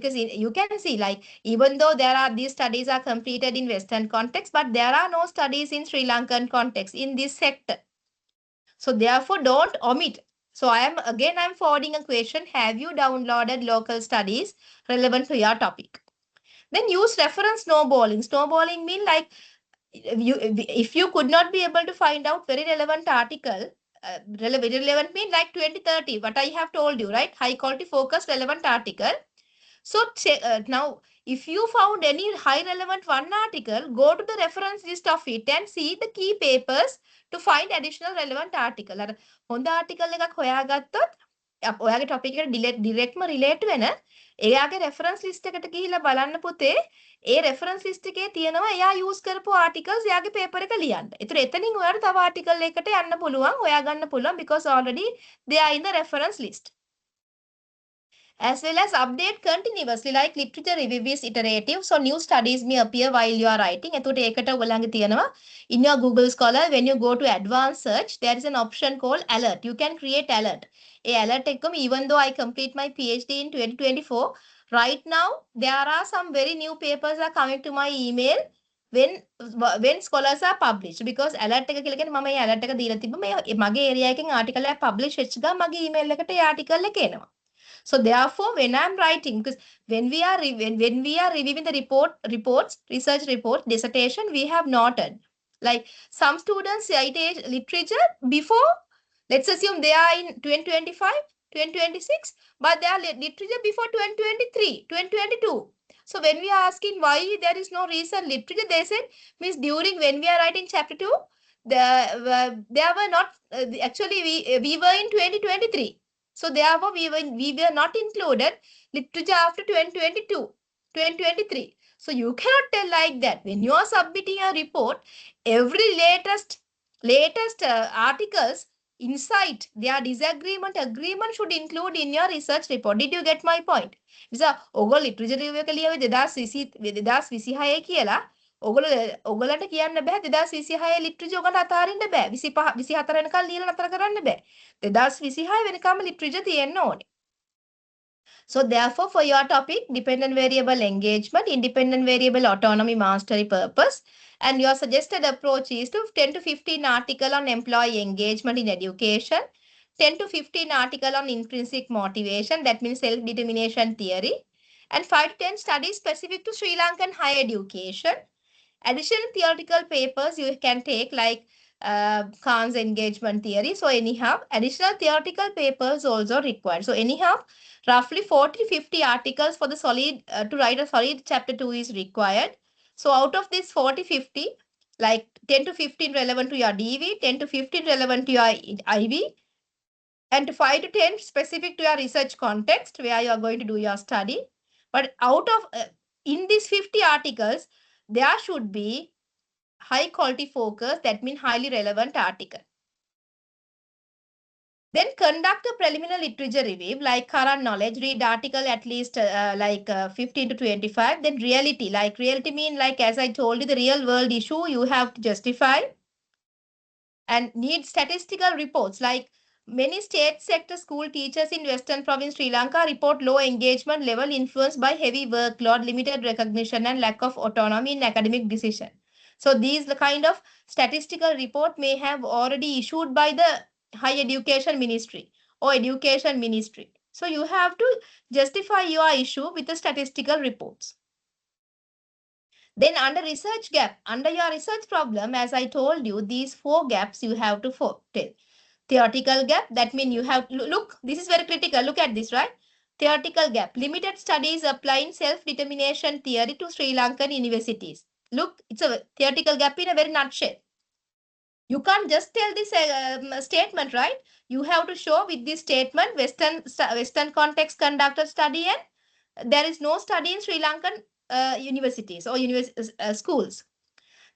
can see, like, even though there are these studies are completed in Western context, but there are no studies in Sri Lankan context in this sector. So therefore don't omit. So I'm forwarding a question. Have you downloaded local studies relevant to your topic? Then use reference snowballing. Snowballing mean like if you could not be able to find out very relevant article, relevant mean like 2030, what I have told you, right? High quality focus relevant article. So now, if you found any high relevant one article, go to the reference list of it and see the key papers to find additional relevant article. අර හොඳ article එකක් හොයාගත්තොත් ඔයාගේ topic එකට directම relate වෙන එයාගේ reference list එකට ගිහිල්ලා බලන්න පුතේ. ඒ reference list එකේ තියෙනවා එයා use කරපු articles එයාගේ paper එක ලියන්න. ඒතර එතනින් ඔයාලට තව article එකකට යන්න පුළුවන්, හොයාගන්න පුළුවන් because already they are in the reference list. As well as update continuously, like literature review is iterative, so new studies may appear while you are writing. එතකොට ඒකට ඔයගලන්ගේ තියෙනවා in your Google Scholar, when you go to advanced search, there is an option called alert. You can create alert. A alert එකම, even though I complete my PhD in 2024, right now there are some very new papers are coming to my email when scholars are published, because alert එක කියලා කියන්නේ මම මේ alert එක දීලා තිබ්බ මේ මගේ area එකෙන් article එකක් publish වෙච්ච ගමන් මගේ email එකට ඒ article එක එනවා. So therefore, when I'm writing, because when we are reviewing the reports, research report, dissertation, we have noted, like some students cite literature before, let's assume they are in 2025, 2026, but they are literature before 2023, 2022. So when we are asking why there is no recent literature, they said, means during when we are writing chapter 2, there were not, actually we were in 2023. So therefore, we were not included literature after 2022, 2023. So you cannot tell like that. When you are submitting a report, every latest articles, insight, their disagreement, agreement should include in your research report. Did you get my point? So, ඔගොල්ලෝ literature review එක ලියුවේ 2026 කියලා ඔගලට කියන්න බෑ 2026 ලිටරේචර් ඔයගලට අතාරින්න බෑ 25 24 වෙනකල් ලියලා නතර කරන්න බෑ 2026 වෙනකම් ලිටරේචර් තියෙන්න ඕනේ. So therefore, for your topic, dependent variable engagement, independent variable autonomy, mastery purpose, and your suggested approach is to 10 to 15 article on employee engagement in education, 10 to 15 article on intrinsic motivation, that means self-determination theory, and 5 to 10 studies specific to Sri Lankan higher education. Additional theoretical papers you can take like Khan's engagement theory. So anyhow, additional theoretical papers also required. So anyhow, roughly 40 to 50 articles for the solid, to write a solid chapter 2 is required. So out of this 40, 50, like 10 to 15 relevant to your DV, 10 to 15 relevant to your IB, and 5 to 10 specific to your research context where you are going to do your study. But out of, in these 50 articles, there should be high quality focus, that means highly relevant article. Then conduct a preliminary literature review like current knowledge, read article at least 15 to 25. Then reality, like reality mean like as I told you, the real world issue you have to justify. And need statistical reports like many state sector school teachers in Western Province Sri Lanka report low engagement level influenced by heavy workload, limited recognition and lack of autonomy in academic decision. So these the kind of statistical report may have already issued by the Higher Education Ministry or Education Ministry. So you have to justify your issue with the statistical reports. Then under research gap, under your research problem, as I told you, these 4 gaps you have to tell. Theoretical gap, that means you have, look, this is very critical. Look at this, right? Theoretical gap, limited studies applying self-determination theory to Sri Lankan universities. Look, it's a theoretical gap in a very nutshell. You can't just tell this statement, right? You have to show with this statement, Western context conducted study and there is no study in Sri Lankan universities or schools.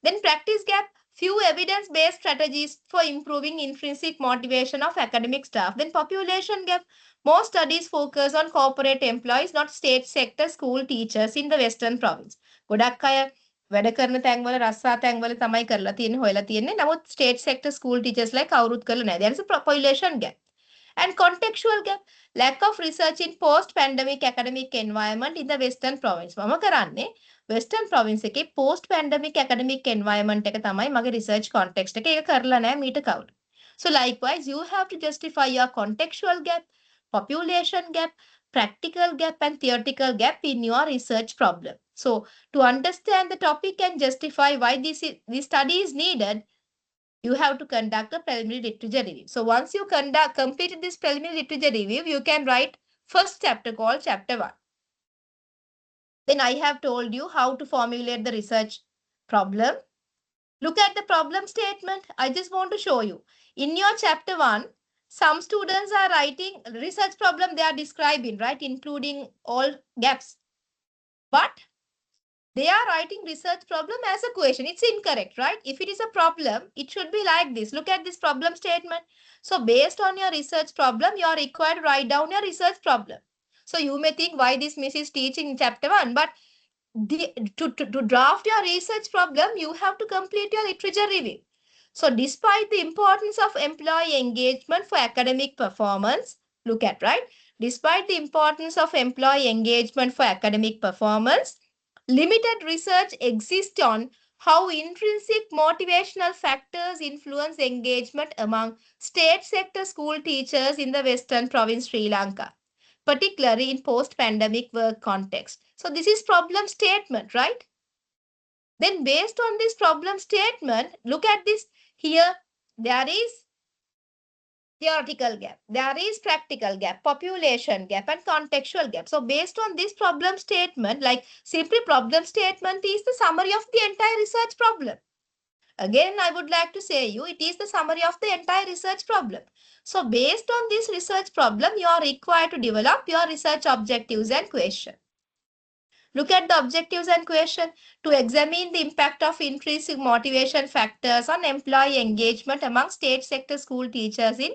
Then practice gap, few evidence-based strategies for improving intrinsic motivation of academic staff. Then population gap, more studies focus on corporate employees, not state sector school teachers in the Western province. ගොඩක් අය වැඩ කරන තැන්වල රස්සා තැන්වල තමයි කරලා තියෙන්නේ හොයලා තියෙන්නේ. නමුත් state sector school teachers like කවුරුත් කරලා නැහැ. There is a population gap. And contextual gap, lack of research in post-pandemic academic environment in the Western province. මම කරන්නේ Western province එකේ post-pandemic academic environment එක තමයි මගේ research context එක. ඒක කරලා නැහැ මීට කවුරු. So likewise, you have to justify your contextual gap, population gap, practical gap and theoretical gap in your research problem. So to understand the topic and justify why this study is needed, you have to conduct a preliminary literature review. So once you completed this preliminary literature review, you can write first chapter called chapter 1. Then I have told you how to formulate the research problem. Look at the problem statement. I just want to show you. In your chapter 1, some students are writing research problem they are describing, right? Including all gaps. But they are writing research problem as a question. It's incorrect, right? If it is a problem, it should be like this. Look at this problem statement. So based on your research problem, you are required to write down your research problem. So you may think why this miss is teaching in chapter 1, but to draft your research problem, you have to complete your literature review. So despite the importance of employee engagement for academic performance, look at, right? Despite the importance of employee engagement for academic performance, limited research exists on how intrinsic motivational factors influence engagement among state sector school teachers in the Western province Sri Lanka, particularly in post-pandemic work context. So this is problem statement, right? Then based on this problem statement, look at this here. There is theoretical gap, there is practical gap, population gap and contextual gap. So based on this problem statement, like simply problem statement is the summary of the entire research problem. Again, I would like to say you, it is the summary of the entire research problem. So based on this research problem, you are required to develop your research objectives and question. Look at the objectives and question to examine the impact of intrinsic motivation factors on employee engagement among state sector school teachers in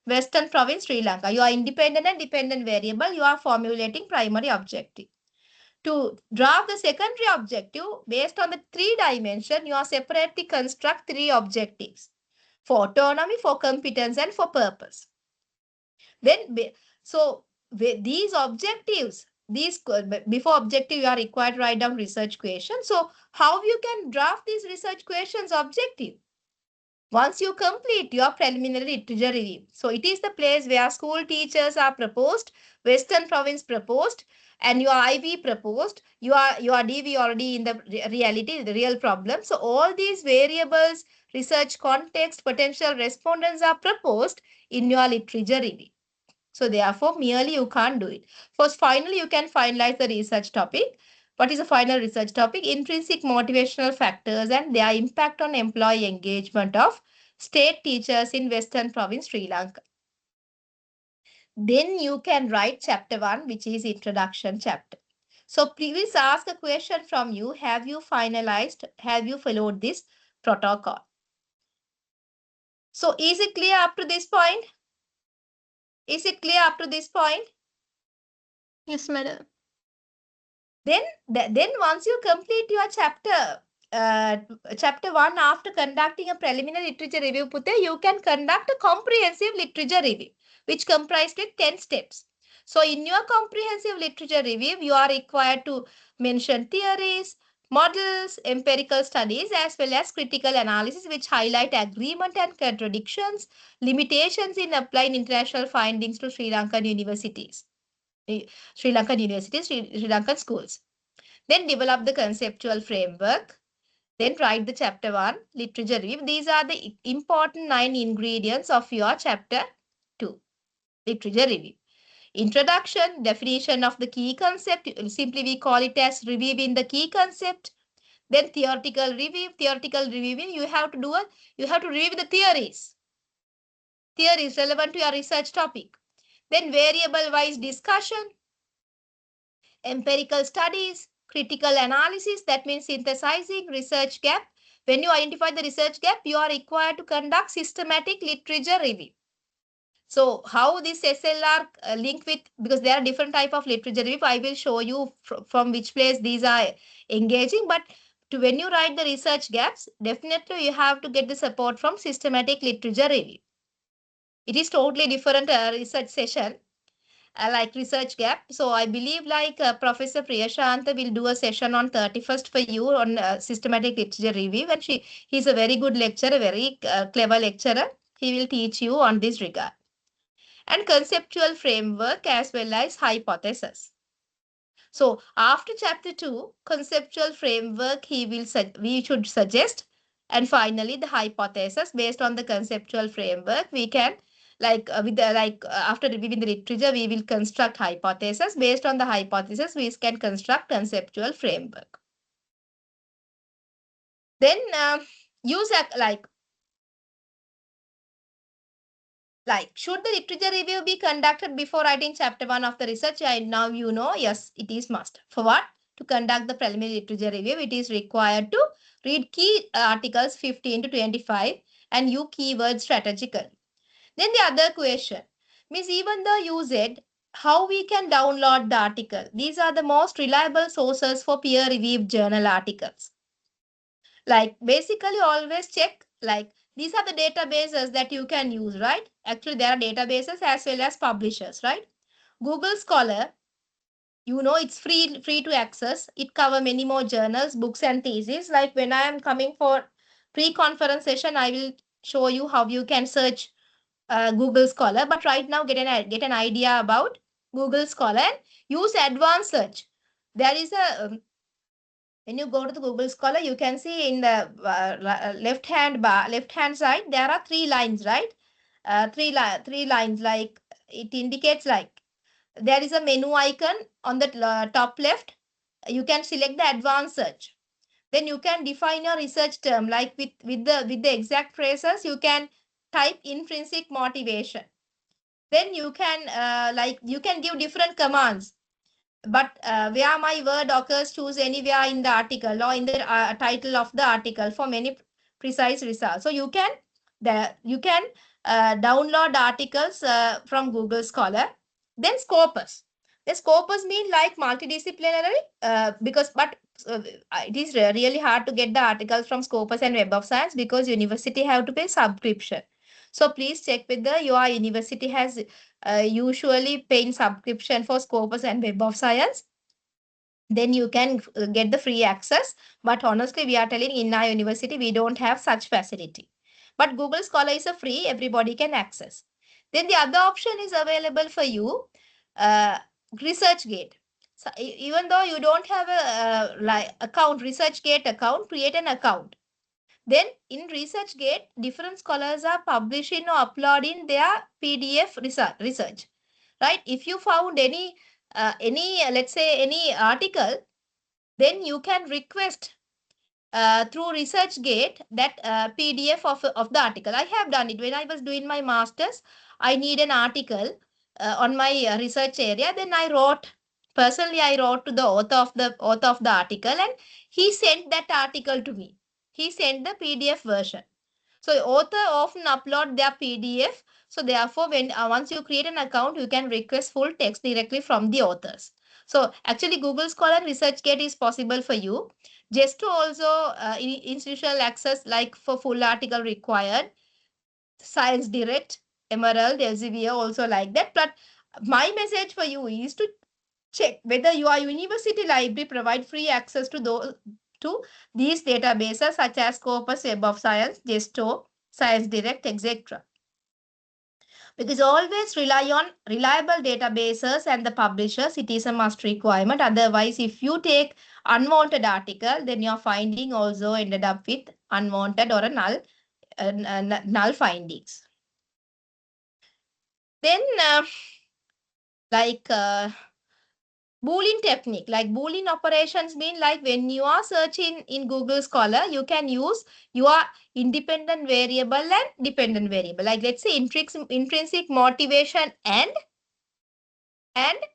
Western province, Sri Lanka. You are independent and dependent variable. You are formulating primary objective. to draft the secondary objective based on the 3 dimension, you are separately construct 3 objectives for autonomy, for competence, and for purpose. Then, so these objectives, before objective, you are required to write down research questions. So how you can draft these research questions objective? Once you complete your preliminary literature review. So it is the place where school teachers are proposed, Western Province proposed, and your IB proposed, your DV already in the reality, the real problem. So all these variables, research context, potential respondents are proposed in your literature review. So therefore, merely you can't do it. First, finally, you can finalize the research topic. What is the final research topic? Intrinsic motivational factors and their impact on employee engagement of state teachers in Western Province, Sri Lanka. Then you can write chapter 1, which is introduction chapter. So please ask a question from you. Have you finalized? Have you followed this protocol? So is it clear up to this point? Is it clear up to this point?
Yes, madam.
Then once you complete your chapter 1 after conducting a preliminary literature review, Pute, you can conduct a comprehensive literature review, which comprised of 10 steps. So in your comprehensive literature review, you are required to mention theories, models, empirical studies, as well as critical analysis, which highlight agreement and contradictions, limitations in applying international findings to Sri Lankan universities. Sri Lankan schools. Then develop the conceptual framework. Then write the chapter 1, literature review. These are the important 9 ingredients of your chapter 2, literature review. Introduction, definition of the key concept. Simply we call it as reviewing the key concept. Then theoretical review. Theoretical reviewing, you have to review the theories. Theories relevant to your research topic. Then variable-wise discussion. Empirical studies, critical analysis, that means synthesizing, research gap. When you identify the research gap, you are required to conduct systematic literature review. So how this SLR link with, because there are different type of literature review, I will show you from which place these are engaging. But when you write the research gaps, definitely you have to get the support from systematic literature review. It is totally different research session. Like research gap. So I believe like Professor Priyashanta will do a session on 31st for you on systematic literature review. And he's a very good lecturer, very clever lecturer. He will teach you on this regard. And conceptual framework as well as hypothesis. So after chapter 2, conceptual framework we should suggest. And finally, the hypothesis based on the conceptual framework, we can after reviewing the literature, we will construct hypothesis. Based on the hypothesis, we can construct conceptual framework. Then use should the literature review be conducted before writing chapter 1 of the research? Now you know, yes, it is must. For what? To conduct the preliminary literature review, it is required to read key articles 15 to 25 and use keywords strategically. Then the other question, Miss, even though you said how we can download the article. These are the most reliable sources for peer-reviewed journal articles. Like basically always check these are the databases that you can use, right? Actually, there are databases as well as publishers, right? Google Scholar, you know, it's free to access. It covers many more journals, books, and theses. Like when I am coming for pre-conference session, I will show you how you can search Google Scholar. But right now, get an idea about Google Scholar and use advanced search. There is a when you go to the Google Scholar, you can see in the left hand side, there are 3 lines, right? Three lines, like it indicates like there is a menu icon on the top left. You can select the advanced search. Then you can define your research term, like with the exact phrases, you can type intrinsic motivation. Then you can you can give different commands. But where my word occurs, choose anywhere in the article or in the title of the article for many precise results. So you can download articles from Google Scholar. Then Scopus. The scopus mean like multidisciplinary but it is really hard to get the articles from Scopus and Web of Science because university have to pay subscription. So please check whether your university has usually paying subscription for Scopus and Web of Science. Then you can get the free access. But honestly, we are telling in our university, we don't have such facility. But Google Scholar is a free, everybody can access. Then the other option is available for you, uh, ResearchGate. So even though you don't have a ResearchGate account, create an account. Then in ResearchGate, different scholars are publishing or uploading their PDF research. Right? If you found any let's say any article, then you can request through ResearchGate that PDF of the article. I have done it when I was doing my master's. I need an article on my research area. Then I wrote personally. I wrote to the author of the article, and he sent that article to me. He sent the PDF version. So author often upload their PDF. So therefore, when once you create an account, you can request full text directly from the authors. So actually, Google Scholar and ResearchGate is possible for you. Just to also institutional access, like for full article required, Science Direct, Emerald, Elsevier also like that. But my message for you is to check whether your university library provide free access to these databases such as Scopus, Web of Science, Gesto, Science Direct, etc. Because always rely on reliable databases and the publishers. It is a must requirement. Otherwise, if you take unwanted article, then your finding also ended up with unwanted or a null findings. Then like Boolean technique, like Boolean operations mean like when you are searching in Google Scholar, you can use your independent variable and dependent variable. Like let's say intrinsic motivation and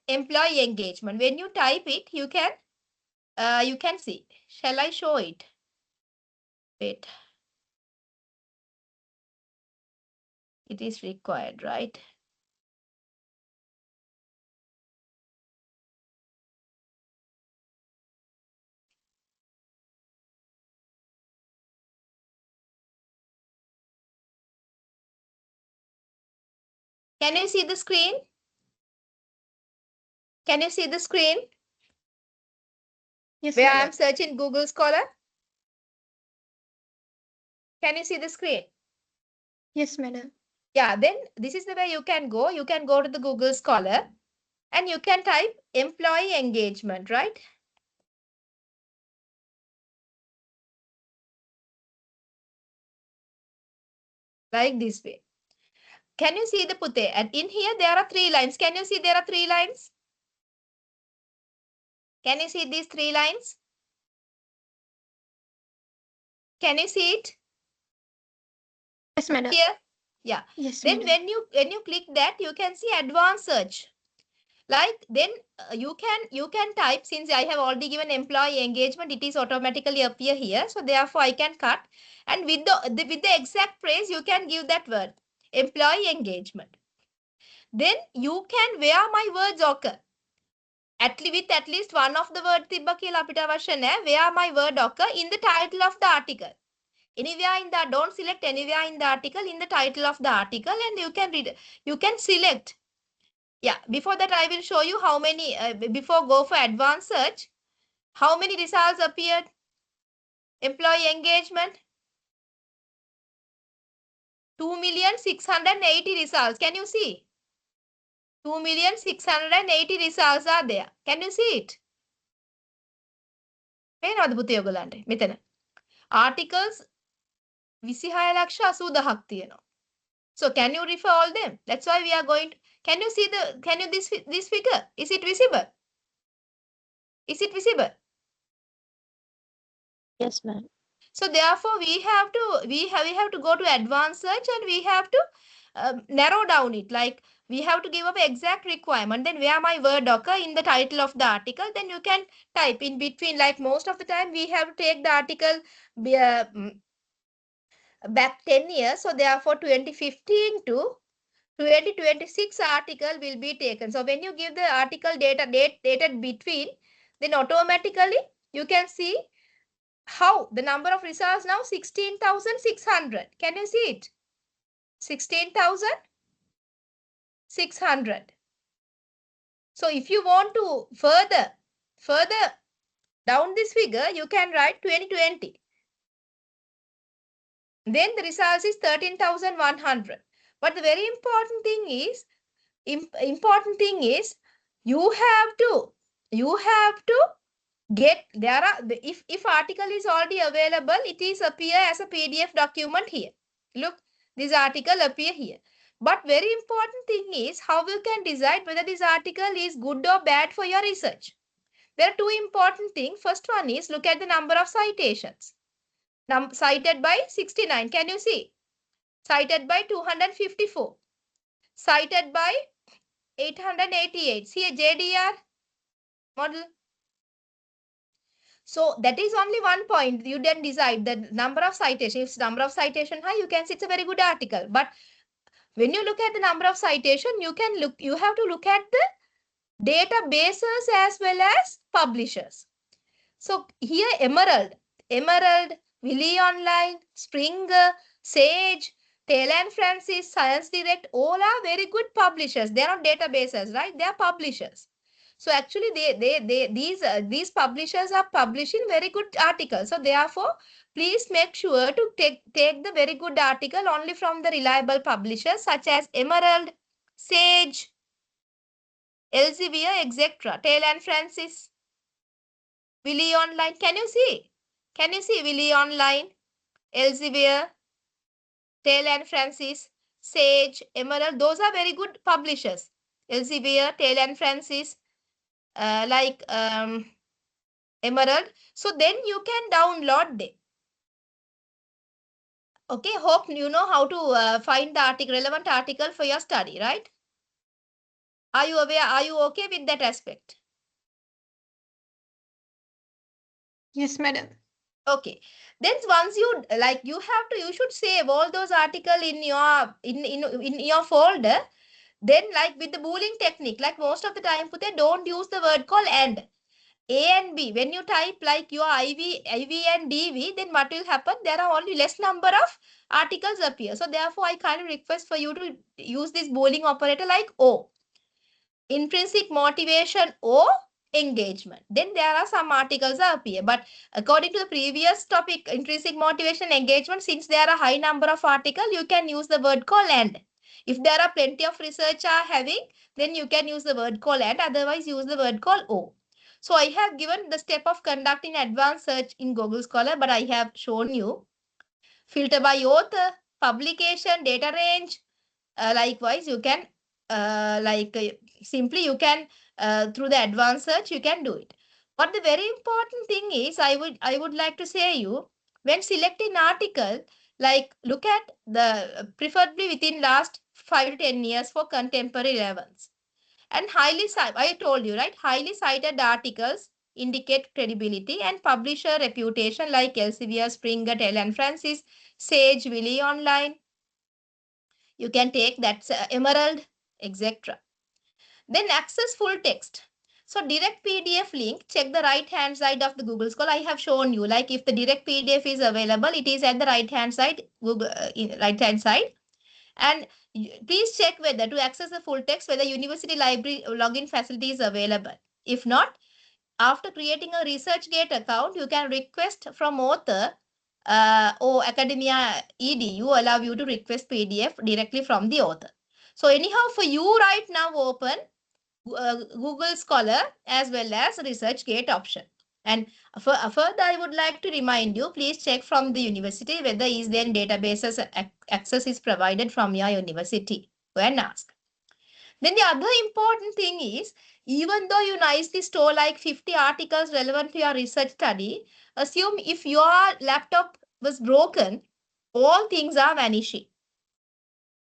employee engagement. When you type it, you can see. Shall I show it? Wait. It is required, right? Can you see the screen? Can you see the screen?
Yes,
Where
madam.
I'm searching Google Scholar? Can you see the screen?
Yes, madam.
Yeah, then this is the way you can go. You can go to the Google Scholar and you can type employee engagement, right? Like this way. Can you see the Pute? And in here, there are 3 lines. Can you see there are 3 lines? Can you see these 3 lines? Can you see it?
Yes, madam.
Here? Yeah.
Yes,
Then
madam.
when you click that, you can see advanced search. Like then you can type, since I have already given employee engagement, it is automatically appear here. So therefore I can cut, and with the exact phrase you can give that word employee engagement. Then you can where my words occur. With at least one of the word තිබ්බ කියලා අපිට අවශ්‍ය නැහැ. Where my word occur in the title of the article. Anywhere in the, don't select anywhere in the article, in the title of the article, and you can read. You can select. Yeah, before that I will show you how many, before go for advanced search, how many results appeared. Employee engagement, 2,680,000 results. Can you see? 2,680,000 results are there. Can you see it? පේනවද පුතේ ඔයගලන්ට මෙතන articles 26,80,000ක් තියෙනවා. So can you refer all them? That's why we are going to, can you see this figure? Is it visible? Is it visible?
Yes, ma'am.
So therefore we have to go to advanced search, and we have to narrow down it. Like we have to give up exact requirement. Then where my word occur in the title of the article, then you can type in between. Like most of the time we have to take the article back 10 years. So therefore 2015 to 2026 article will be taken. So when you give the article dated between, then automatically you can see how the number of results now 16,600. Can you see it? 16,600. So if you want to further down this figure, you can write 2020. Then the result is 13,100. But the very important thing is, you have to get, there are, if article is already available, it is appear as a PDF document here. Look, this article appear here. But very important thing is how you can decide whether this article is good or bad for your research. There are two important things. First one is look at the number of citations. Cited by 69. Can you see? Cited by 254. Cited by 888. See a JDR model. So that is only one point. You then decide the number of citations. If number of citation high, you can see it's a very good article. But when you look at the number of citation, you have to look at the databases as well as publishers. So here Emerald, Willy Online, Springer, Sage, Taylor and Francis, Science Direct, all are very good publishers. They are not databases, right? They are publishers. So actually, these publishers are publishing very good articles. So therefore, please make sure to take the very good article only from the reliable publishers such as Emerald, Sage, Elsevier, etc. Taylor and Francis, Willy Online. Can you see? Can you see Willy Online, Elsevier, Taylor and Francis, Sage, Emerald? Those are very good publishers. Elsevier, Taylor and Francis, Emerald. So then you can download them. Okay, hope you know how to find the relevant article for your study, right? Are you aware? Are you okay with that aspect?
Yes, madam.
Okay. Then once you you should save all those articles in your in your folder. Then with the boolean technique, most of the time they don't use the word called and. A and B, when you type your IV and DV, then what will happen? There are only less number of articles appear. So therefore, I kindly request for you to use this boolean operator like O. Intrinsic motivation or engagement. Then there are some articles appear. But according to the previous topic, intrinsic motivation, engagement, since there are a high number of articles, you can use the word called and. If there are plenty of research are having, then you can use the word called and, otherwise use the word called O. So I have given the step of conducting advanced search in Google Scholar, but I have shown you filter by author, publication, data range. Likewise, you can simply you can through the advanced search you can do it. But the very important thing is I would like to say you, when selecting article, look at the preferably within last 5 to 10 years for contemporary relevance. And I told you, right, highly cited articles indicate credibility and publisher reputation like Elsevier, Springer, Taylor and Francis, Sage, Willy Online. You can take that Emerald, etc. Then access full text. So direct PDF link, check the right hand side of the Google Scholar. I have shown you, if the direct PDF is available, it is at the right hand side, Google right hand side. And please check whether to access the full text, whether university library login facility is available. If not, after creating a ResearchGate account, you can request from author or Academia EDU allow you to request PDF directly from the author. So anyhow, for you right now, open Google Scholar as well as ResearchGate option. And further, I would like to remind you, please check from the university whether is there databases access is provided from your university. Go and ask. Then the other important thing is, even though you nicely store 50 articles relevant to your research study, assume if your laptop was broken, all things are vanishing.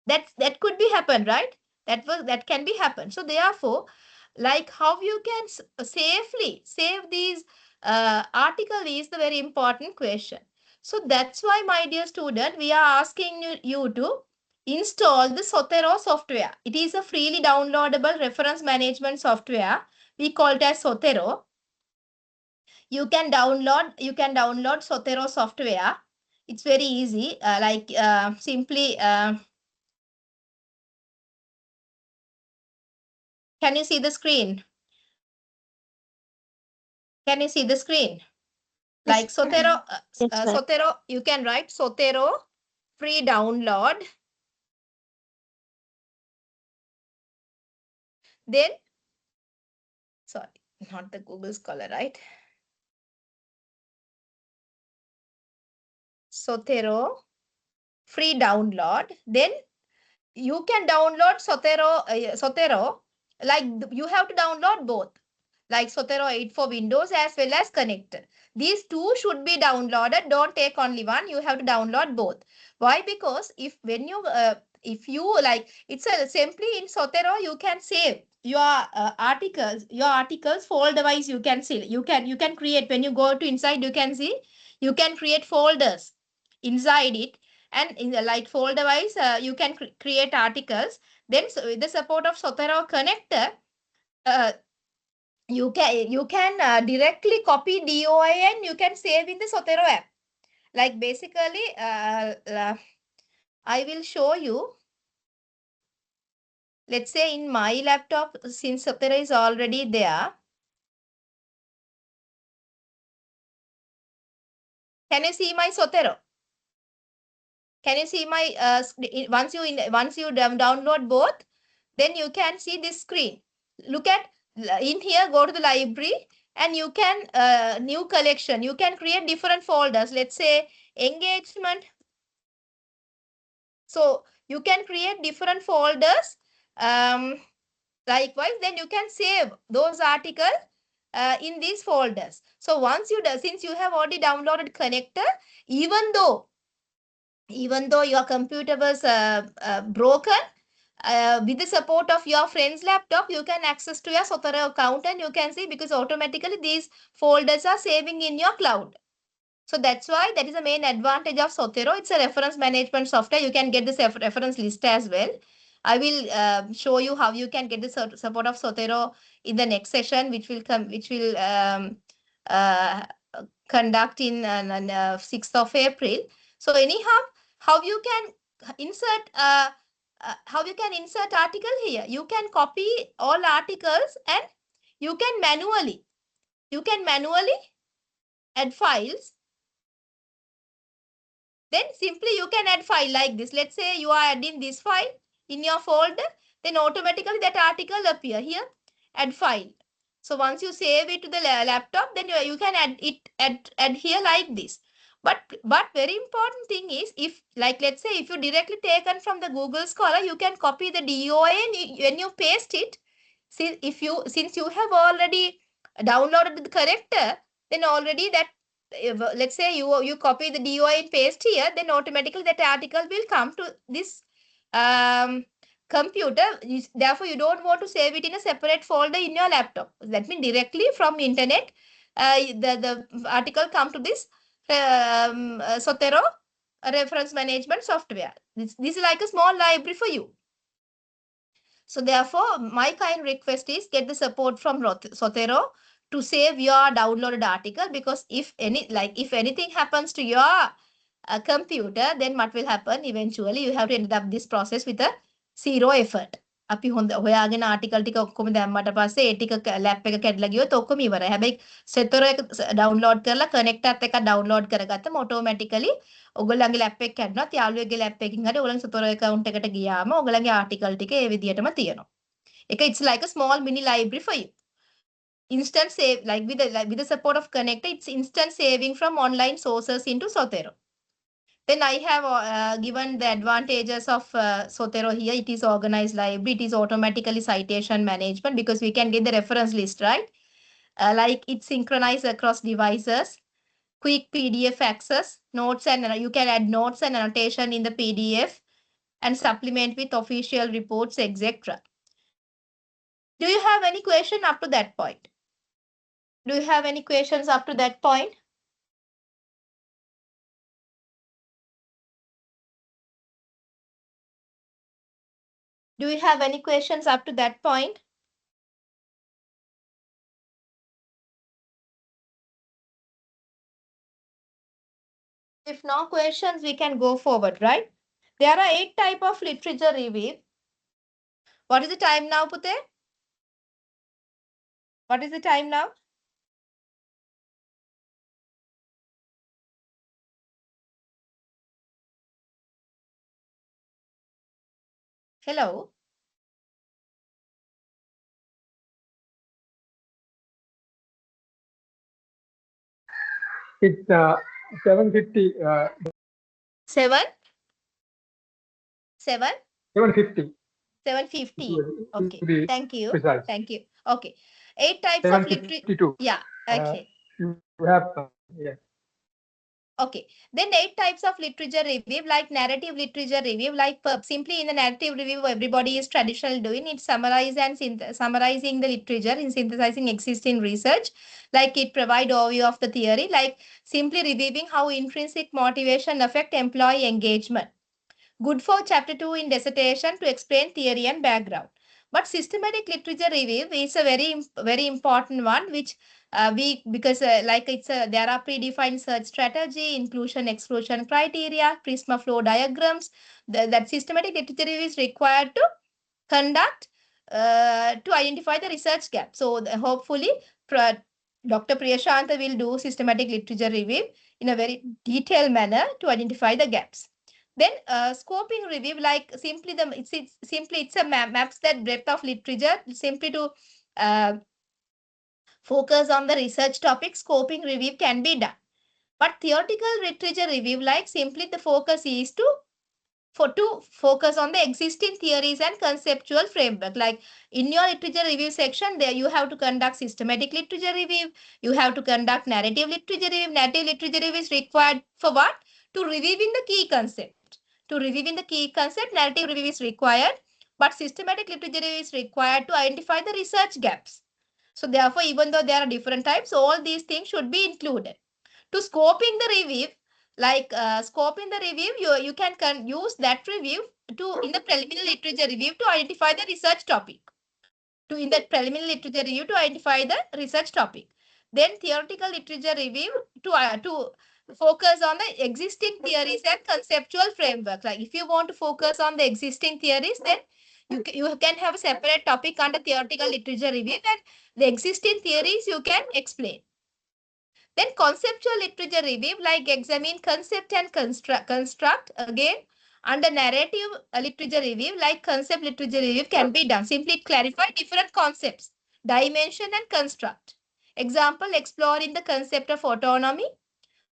That could be happen, right? That can be happen. So therefore, how you can safely save these article is the very important question. So that's why, my dear student, we are asking you to install the Zotero software. It is a freely downloadable reference management software. We call it as Zotero. You can download Zotero software. It's very easy. Simply, can you see the screen? Can you see the screen? Like Zotero, Zotero, you can write Zotero free download. Then, sorry, not the Google Scholar, right? Zotero free download. Then you can download Zotero. Like you have to download both. Like Zotero 8 for Windows as well as Connect. These two should be downloaded. Don't take only one. You have to download both. Why? Because if you like, it's simply in Zotero you can save your articles folder wise. You can see you can create when you go to inside. You can see you can create folders inside it, and in the like folder wise you can create articles. Then so with the support of Zotero connector. You can directly copy DOI and you can save in the Zotero app. Like basically, I will show you. Let's say in my laptop, since Zotero is already there. Can you see my Zotero? Can you see my once you download both, then you can see this screen. Look at in here. Go to the library and you can new collection. You can create different folders. Let's say engagement. So you can create different folders. Likewise, then you can save those articles in these folders. So once you do, since you have already downloaded connector, even though your computer was broken, with the support of your friend's laptop, you can access to your Zotero account and you can see, because automatically these folders are saving in your cloud. So that's why that is the main advantage of Zotero. It's a reference management software. You can get this reference list as well. I will show you how you can get the support of Zotero in the next session, which will uh, conduct in 6th of April. So anyhow, how you can insert article here. You can copy all articles and you can manually add files. Then simply you can add file like this. Let's say you are adding this file in your folder, then automatically that article appear here, add file. So once you save it to the laptop, then you can add here like this. But very important thing is, if like let's say if you directly taken from the Google Scholar, you can copy the DOI and when you paste it, since you have already downloaded the corrector, then already that let's say you copy the DOI and paste here, then automatically that article will come to this computer. Therefore, you don't want to save it in a separate folder in your laptop. That means directly from internet, the article come to this Zotero reference management software. This is like a small library for you. So therefore, my kind request is get the support from Zotero to save your downloaded article, because if anything happens to your computer, then what will happen? Eventually, you have to end up this process with a zero effort. අපි හොයාගෙන ආටිකල් ටික ඔක්කොම දැම්මට පස්සේ ඒ ටික lap එක කැඩලා ගියොත් ඔක්කොම ඉවරයි. හැබැයි සෙතර එක ඩවුන්ලෝඩ් කරලා කනෙක්ටර් එකක් ඩවුන්ලෝඩ් කරගත්තම ඔටෝමැටිකලි ඔයගොල්ලන්ගේ ලැප් එක කැඩුණත් යාළුවෙක්ගේ ලැප් එකකින් හරි ඔයගොල්ලන්ගේ සෙතර account එකට ගියාම ඔයගොල්ලන්ගේ ආටිකල් ටික ඒ විදිහටම තියෙනවා. ඒක it's like a small mini library for you. Instant save, like with the support of connector, it's instant saving from online sources into Zotero. Then I have given the advantages of Zotero here. It is organized library. It is automatically citation management, because we can get the reference list, right? Like it's synchronized across devices. Quick PDF access, notes, and you can add notes and annotation in the PDF and supplement with official reports, etc. Do you have any question up to that point? Do you have any questions up to that point? Do you have any questions up to that point? If no questions, we can go forward, right? There are 8 types of literature review. What is the time now, Pute? What is the time now? Hello?
It's 7:50.
7? 7?
7:50.
7:50. Okay.
To be
Thank you.
precise.
Thank you. Okay. 8 types of literature.
7:52.
Yeah. Okay.
You have yeah.
Okay. Then 8 types of literature review, like narrative literature review, like simply in the narrative review, everybody is traditional doing it, summarize and summarizing the literature in synthesizing existing research, like it provide overview of the theory, like simply reviewing how intrinsic motivation affect employee engagement. Good for chapter 2 in dissertation to explain theory and background. But systematic literature review is a very important one, which we because like there are predefined search strategy, inclusion exclusion criteria, prisma flow diagrams. That systematic literature review is required to conduct to identify the research gap. So hopefully, Dr. Priyashanta will do systematic literature review in a very detailed manner to identify the gaps. Then scoping review, like simply it's a maps that breadth of literature simply to uh, focus on the research topic. Scoping review can be done, but theoretical literature review, like simply the focus is to focus on the existing theories and conceptual framework. Like in your literature review section, there you have to conduct systematic literature review, you have to conduct narrative literature review. Narrative literature review is required for what? To reviewing the key concept. To reviewing the key concept, narrative review is required, but systematic literature review is required to identify the research gaps. So therefore, even though there are different types, all these things should be included. To scoping the review, like scoping the review, you can use that review to in the preliminary literature review to identify the research topic. To in that preliminary literature review to identify the research topic. Then theoretical literature review to focus on the existing theories and conceptual framework. Like if you want to focus on the existing theories, then you can have a separate topic under theoretical literature review, and the existing theories you can explain. Then conceptual literature review, like examine concept and construct. Again, under narrative literature review, like concept literature review can be done. Simply clarify different concepts, dimension and construct. Example, exploring the concept of autonomy,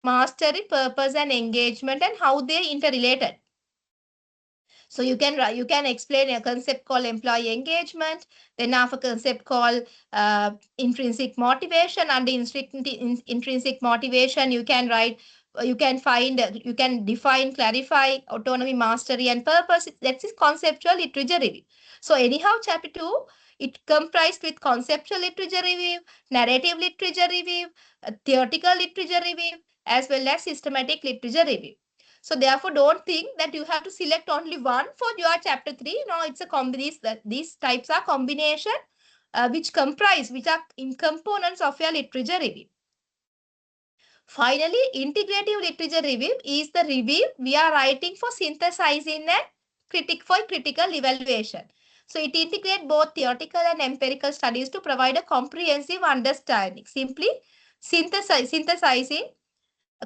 mastery, purpose and engagement, and how they interrelated. So you can explain a concept called employee engagement, then have a concept called intrinsic motivation. Under intrinsic motivation, you can write, you can find, you can define, clarify autonomy, mastery, and purpose. That's his conceptual literature review. So anyhow, chapter 2, it comprised with conceptual literature review, narrative literature review, theoretical literature review, as well as systematic literature review. So therefore, don't think that you have to select only one for your chapter 3. No, it's a combination. These types are combination which are in components of your literature review. Finally, integrative literature review is the review we are writing for synthesizing and critical evaluation. So it integrates both theoretical and empirical studies to provide a comprehensive understanding. Simply synthesizing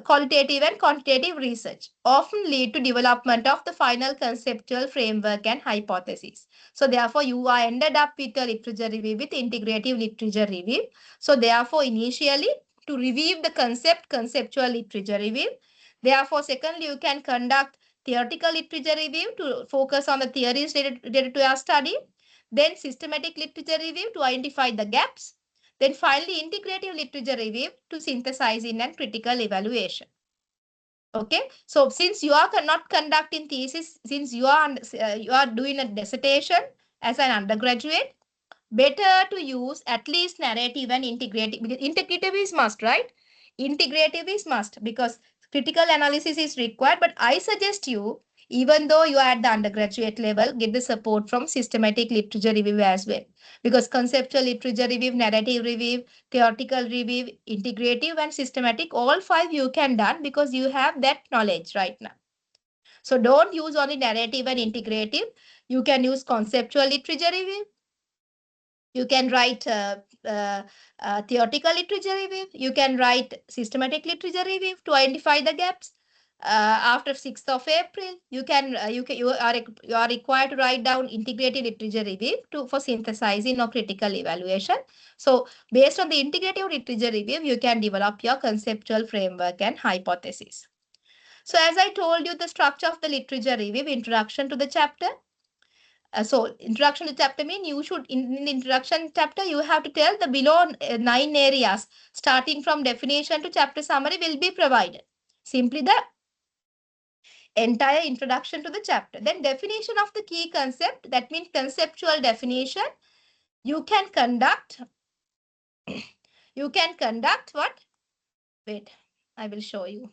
qualitative and quantitative research often lead to development of the final conceptual framework and hypothesis. So therefore, you are ended up with a literature review with integrative literature review. So therefore, initially, to review the conceptual literature review. Therefore, secondly, you can conduct theoretical literature review to focus on the theories related to your study. Then systematic literature review to identify the gaps. Then finally, integrative literature review to synthesize in and critical evaluation. Okay, so since you are not conducting thesis, since you are doing a dissertation as an undergraduate, better to use at least narrative and integrative. Because integrative is must, right? Integrative is must because critical analysis is required. But I suggest you Even though you are at the undergraduate level, get the support from systematic literature review as well. Because conceptual literature review, narrative review, theoretical review, integrative and systematic, all 5 you can done because you have that knowledge right now. So don't use only narrative and integrative. You can use conceptual literature review. You can write theoretical literature review. You can write systematic literature review to identify the gaps. After 6th of April, you are required to write down integrated literature review for synthesizing or critical evaluation. So based on the integrative literature review, you can develop your conceptual framework and hypothesis. So as I told you, the structure of the literature review, introduction to the chapter. So introduction to chapter mean you should, in the introduction chapter, you have to tell the below 9 areas, starting from definition to chapter summary will be provided. Simply the entire introduction to the chapter. Then definition of the key concept, that means conceptual definition. You can conduct what? Wait, I will show you.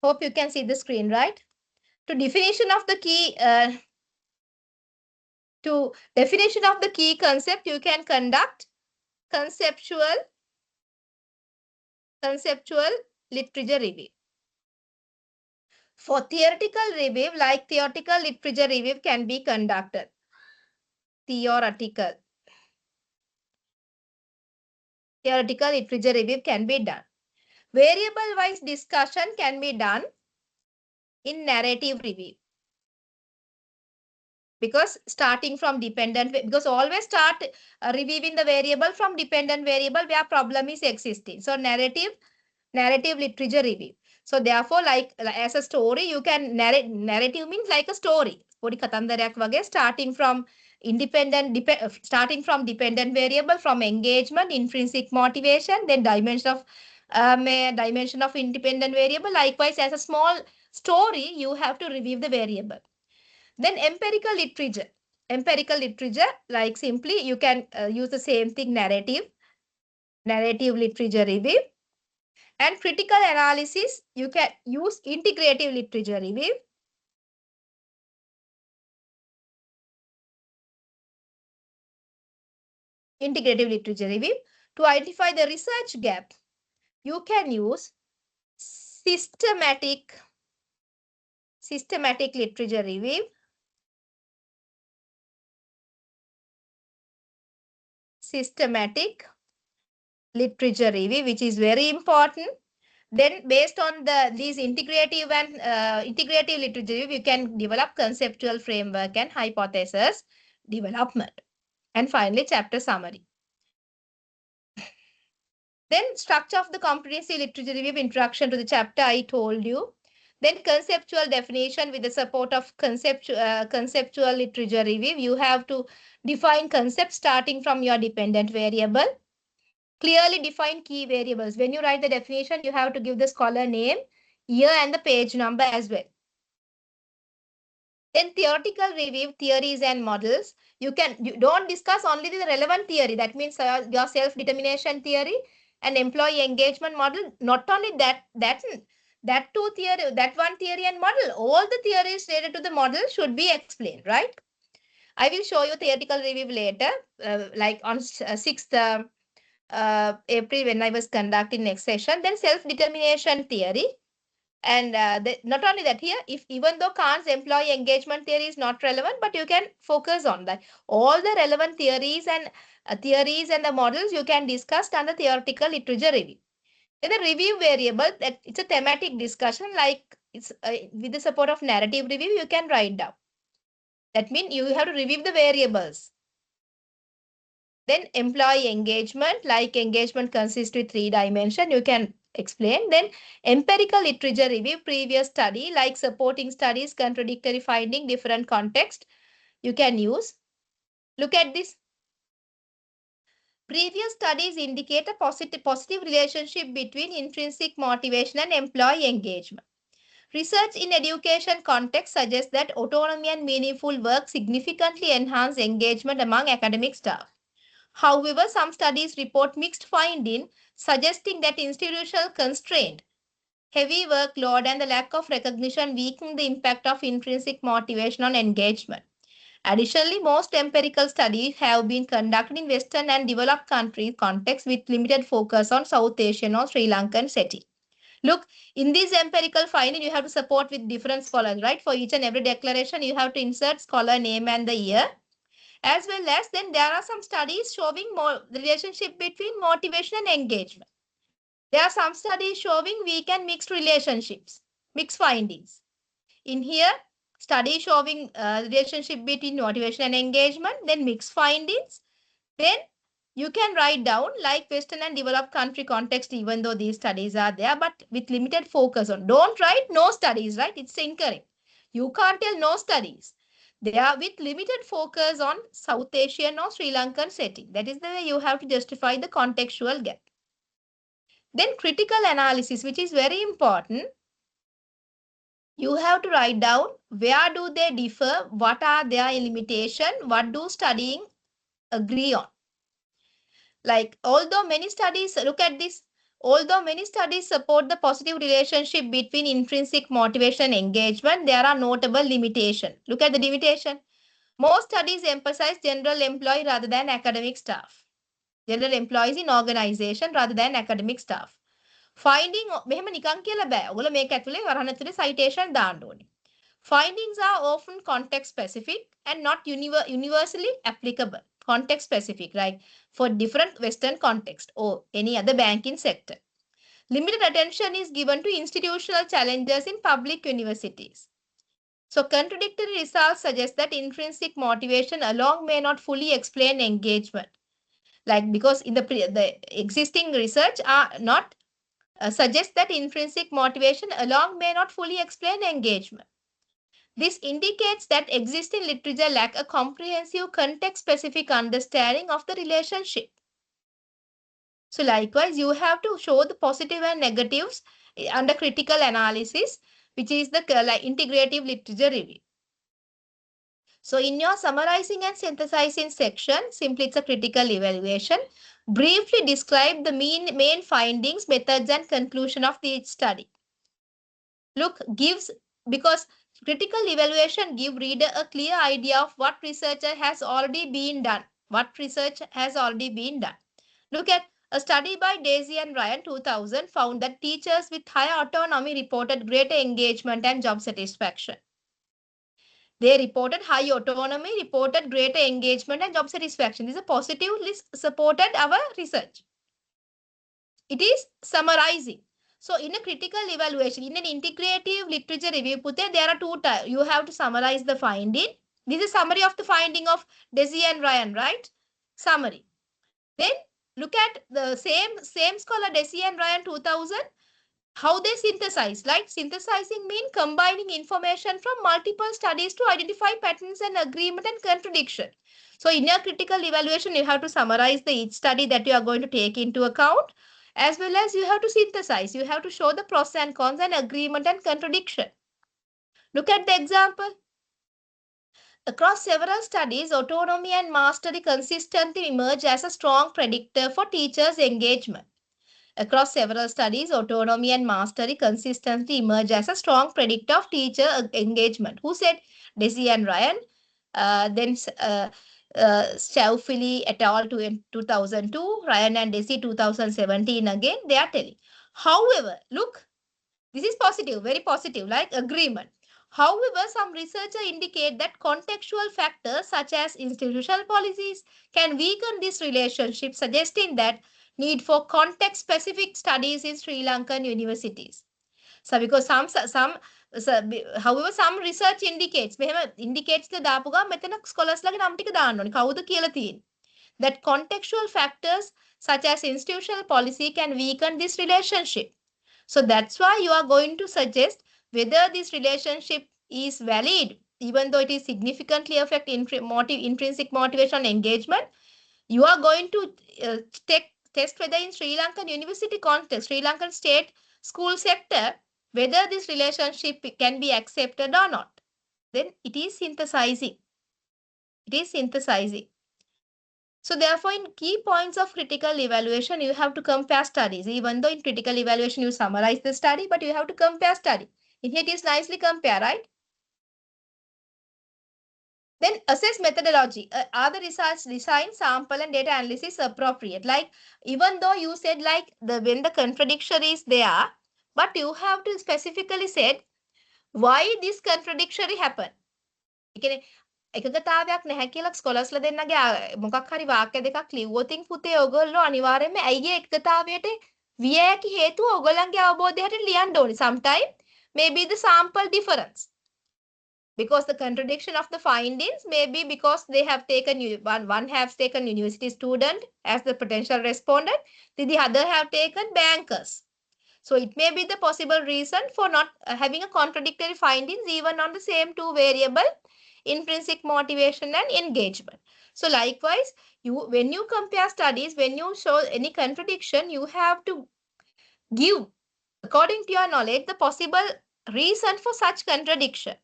Hope you can see the screen, right? To definition of the key concept, you can conduct conceptual literature review. For theoretical review, like theoretical literature review can be conducted. Theoretical literature review can be done. Variable-wise discussion can be done in narrative review. Because starting from dependent, because always start reviewing the variable from dependent variable where problem is existing. So narrative literature review. So therefore, like as a story, you can narrative means like a story. Starting from dependent variable, from engagement, intrinsic motivation, then dimension of independent variable. Likewise, as a small story, you have to review the variable. Then empirical literature, like simply you can use the same thing, narrative literature review. And critical analysis, you can use integrative literature review. Integrative literature review. To identify the research gap, you can use systematic literature review. Systematic literature review, which is very important. Then based on these integrative literature review, you can develop conceptual framework and hypothesis development. And finally, chapter summary. Then structure of the comprehensive literature review, introduction to the chapter I told you. Then conceptual definition with the support of conceptual literature review. You have to define concepts starting from your dependent variable. Clearly define key variables. When you write the definition, you have to give the scholar name, year and the page number as well. Then theoretical review, theories and models. You don't discuss only the relevant theory. That means your self-determination theory and employee engagement model. Not only that one theory and model. All the theories related to the model should be explained, right? I will show you theoretical review later, like on 6th April when I was conducting next session. Then self-determination theory. And not only that, here, even though Kant's employee engagement theory is not relevant, but you can focus on that. All the relevant theories and the models you can discuss under theoretical literature review. In the review variable, that it's a thematic discussion, like it's with the support of narrative review, you can write down. That means you have to review the variables. Then employee engagement, like engagement consists with 3 dimensions, you can explain. Then empirical literature review, previous study, like supporting studies, contradictory finding, different context, you can use. Look at this. Previous studies indicate a positive relationship between intrinsic motivation and employee engagement. Research in education context suggests that autonomy and meaningful work significantly enhance engagement among academic staff. However, some studies report mixed findings, suggesting that institutional constraint, heavy workload, and the lack of recognition weaken the impact of intrinsic motivation on engagement. Additionally, most empirical studies have been conducted in Western and developed countries contexts with limited focus on South Asian or Sri Lankan setting. Look, in these empirical findings, you have to support with different scholars, right? For each and every declaration, you have to insert scholar name and the year. As well as then there are some studies showing more the relationship between motivation and engagement. There are some studies showing weak and mixed relationships, mixed findings. In here, study showing relationship between motivation and engagement, then mixed findings. Then you can write down like Western and developed country context, even though these studies are there, but with limited focus on. Don't write no studies, right? It's incorrect. You can't tell no studies. They are with limited focus on South Asian or Sri Lankan setting. That is the way you have to justify the contextual gap. Then critical analysis, which is very important. You have to write down where do they differ, what are their limitations, what do studying agree on. Like, although many studies, look at this, although many studies support the positive relationship between intrinsic motivation and engagement, there are notable limitations. Look at the limitation. Most studies emphasize general employee rather than academic staff. General employees in organization rather than academic staff. Finding මෙහෙම නිකන් කියලා බෑ. ඔයගොල්ලෝ මේක ඇතුලේ වරහන් ඇතුලේ citation දාන්න ඕනේ. Findings are often context specific and not universally applicable. Context specific, right? For different Western context or any other banking sector. Limited attention is given to institutional challenges in public universities. So contradictory results suggest that intrinsic motivation alone may not fully explain engagement. Like, because in the existing research are not suggests that intrinsic motivation alone may not fully explain engagement. This indicates that existing literature lacks a comprehensive context-specific understanding of the relationship. So likewise, you have to show the positive and negatives under critical analysis, which is the integrative literature review. So in your summarizing and synthesizing section, simply it's a critical evaluation. Briefly describe the main findings, methods, and conclusion of the study. Look, because critical evaluation give reader a clear idea of what researcher has already been done. What research has already been done. Look at a study by Daisy and Ryan 2000 found that teachers with higher autonomy reported greater engagement and job satisfaction. They reported high autonomy, reported greater engagement and job satisfaction. This is a positively supported our research. It is summarizing. So in a critical evaluation, in an integrative literature review, there are two types. You have to summarize the finding. This is summary of the finding of Daisy and Ryan, right? Summary. Then look at the same scholar Daisy and Ryan 2000. How they synthesize, like synthesizing mean combining information from multiple studies to identify patterns and agreement and contradiction. So in your critical evaluation, you have to summarize each study that you are going to take into account, as well as you have to synthesize. You have to show the pros and cons and agreement and contradiction. Look at the example. Across several studies, autonomy and mastery consistently emerge as a strong predictor for teachers' engagement. Across several studies, autonomy and mastery consistently emerge as a strong predictor of teacher engagement. Who said? Daisy and Ryan. Then Staufili et al. 2002, Ryan and Daisy 2017 again, they are telling. However, look, this is positive, very positive, like agreement. However, some researchers indicate that contextual factors such as institutional policies can weaken this relationship, suggesting that need for context-specific studies in Sri Lankan universities. So because however some research indicates the දාපු ගමන් මෙතන scholars ලගේ නම් ටික දාන්න ඕනේ. කවුද කියලා තියෙන්නේ. That contextual factors such as institutional policy can weaken this relationship. So that's why you are going to suggest whether this relationship is valid, even though it is significantly affect intrinsic motivation and engagement. You are going to test whether in Sri Lankan university context, Sri Lankan state school sector, whether this relationship can be accepted or not. Then it is synthesizing. It is synthesizing. So therefore, in key points of critical evaluation, you have to compare studies. Even though in critical evaluation, you summarize the study, but you have to compare study. In here, it is nicely compare, right? Then assess methodology. Are the results design, sample, and data analysis appropriate? Like, even though you said like when the contradiction is there, but you have to specifically said why this contradiction happened. එකගතාවයක් නැහැ කියලා ස්කොලර්ස්ලා දෙන්නගේ මොකක් හරි වාක්‍ය දෙකක් ලිව්වොතින් පුතේ ඔයගොල්ලෝ අනිවාර්යයෙන්ම ඇයි ඒ එකගතාවයට විය හැකි හේතුව ඔයගොල්ලන්ගේ අවබෝධයට ලියන්න ඕනේ. Sometime maybe the sample difference. Because the contradiction of the findings may be because they have taken one has taken university student as the potential respondent, the other have taken bankers. So it may be the possible reason for not having a contradictory findings even on the same two variable, intrinsic motivation and engagement. So likewise, when you compare studies, when you show any contradiction, you have to give, according to your knowledge, the possible reason for such contradiction.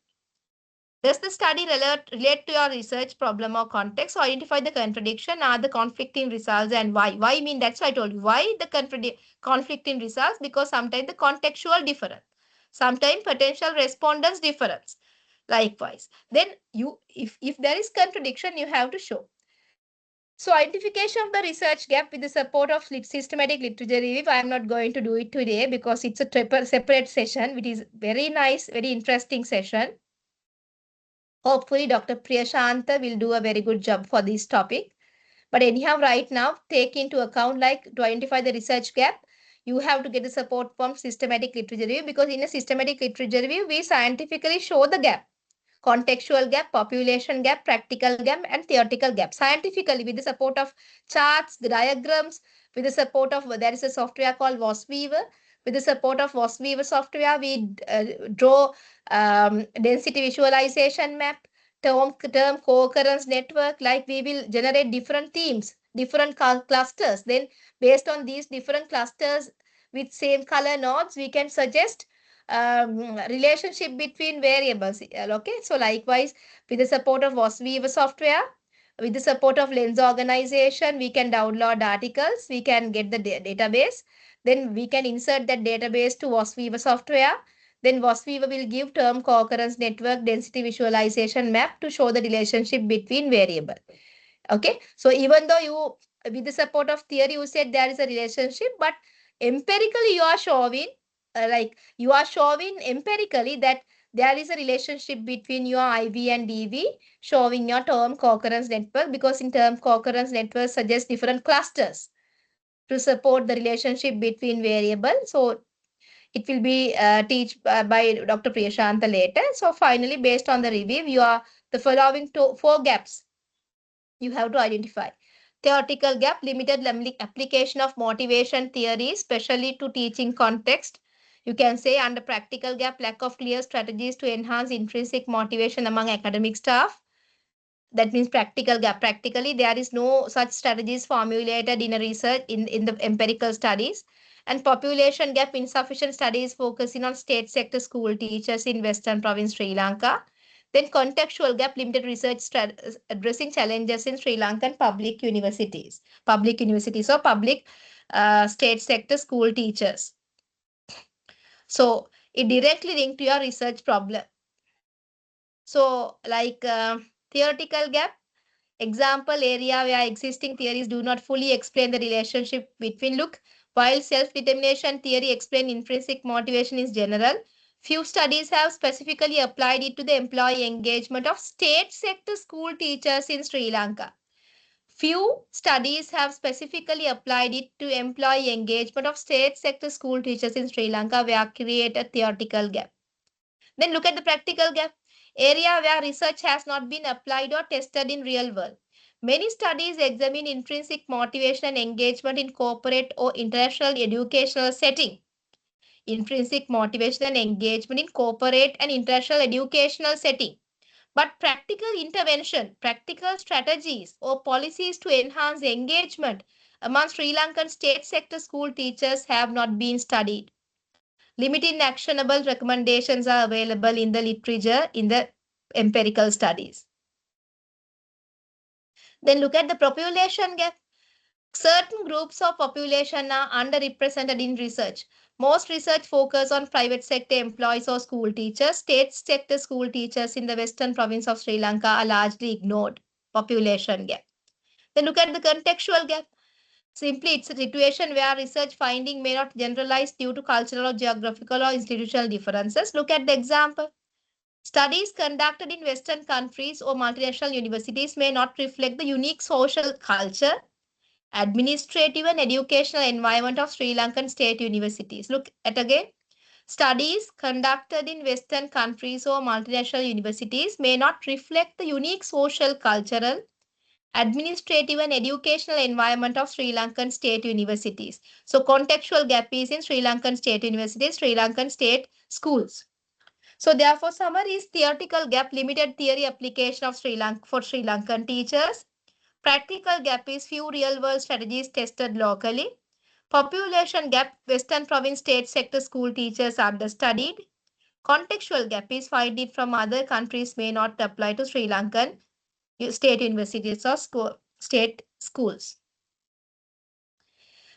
Does the study relate to your research problem or context? So identify the contradiction, are the conflicting results, and why. Why mean that's why I told you. Why the conflicting results? Because sometimes the contextual difference, sometimes potential respondents difference. Likewise, then if there is contradiction, you have to show. So identification of the research gap with the support of systematic literature review. I am not going to do it today because it's a separate session, which is very nice, very interesting session. Hopefully, Dr. Priyashanta will do a very good job for this topic. But anyhow, right now, take into account like to identify the research gap, you have to get the support from systematic literature review, because in a systematic literature review, we scientifically show the gap. Contextual gap, population gap, practical gap, and theoretical gap. Scientifically, with the support of charts, the diagrams, with the support of, there is a software called WASWeaver. With the support of WASWeaver software, we draw density visualization map, term co-occurrence network, like we will generate different themes, different clusters. Then based on these different clusters with same color nodes, we can suggest relationship between variables. Okay, so likewise, with the support of WASWeaver software, with the support of lens organization, we can download articles, we can get the database, then we can insert that database to WASWeaver software. Then WASWeaver will give term co-occurrence network density visualization map to show the relationship between variable. Okay, so even though you, with the support of theory, you said there is a relationship, but empirically you are showing, you are showing empirically that there is a relationship between your IV and DV, showing your term co-occurrence network, because in term co-occurrence network suggests different clusters to support the relationship between variables. So it will be taught by Dr. Priyashanta later. So finally, based on the review, you are the following four gaps you have to identify. Theoretical gap, limited application of motivation theory, especially to teaching context. You can say under practical gap, lack of clear strategies to enhance intrinsic motivation among academic staff. That means practical gap. Practically, there is no such strategies formulated in a research in the empirical studies. And population gap, insufficient studies focusing on state sector school teachers in Western Province, Sri Lanka. Then contextual gap, limited research addressing challenges in Sri Lankan public universities or public state sector school teachers. So it directly linked to your research problem. So like theoretical gap, example area where existing theories do not fully explain the relationship between, look, while self-determination theory explains intrinsic motivation is general, few studies have specifically applied it to the employee engagement of state sector school teachers in Sri Lanka. Few studies have specifically applied it to employee engagement of state sector school teachers in Sri Lanka, where create a theoretical gap. Then look at the practical gap, area where research has not been applied or tested in real world. Many studies examine intrinsic motivation and engagement in corporate or international educational setting. Intrinsic motivation and engagement in corporate and international educational setting. But practical intervention, practical strategies or policies to enhance engagement among Sri Lankan state sector school teachers have not been studied. Limited actionable recommendations are available in the literature in the empirical studies. Then look at the population gap. Certain groups of population are underrepresented in research. Most research focus on private sector employees or school teachers. State sector school teachers in the western province of Sri Lanka are largely ignored. Population gap. Then look at the contextual gap. Simply, it's a situation where research finding may not generalize due to cultural or geographical or institutional differences. Look at the example. Studies conducted in Western countries or multinational universities may not reflect the unique social culture, administrative and educational environment of Sri Lankan state universities. Look at again. Studies conducted in Western countries or multinational universities may not reflect the unique social, cultural, administrative and educational environment of Sri Lankan state universities. So contextual gap is in Sri Lankan state universities, Sri Lankan state schools. So therefore, summary is theoretical gap, limited theory application of for Sri Lankan teachers. Practical gap is few real world strategies tested locally. Population gap, Western province state sector school teachers understudied. Contextual gap is finding from other countries may not apply to Sri Lankan state universities or state schools.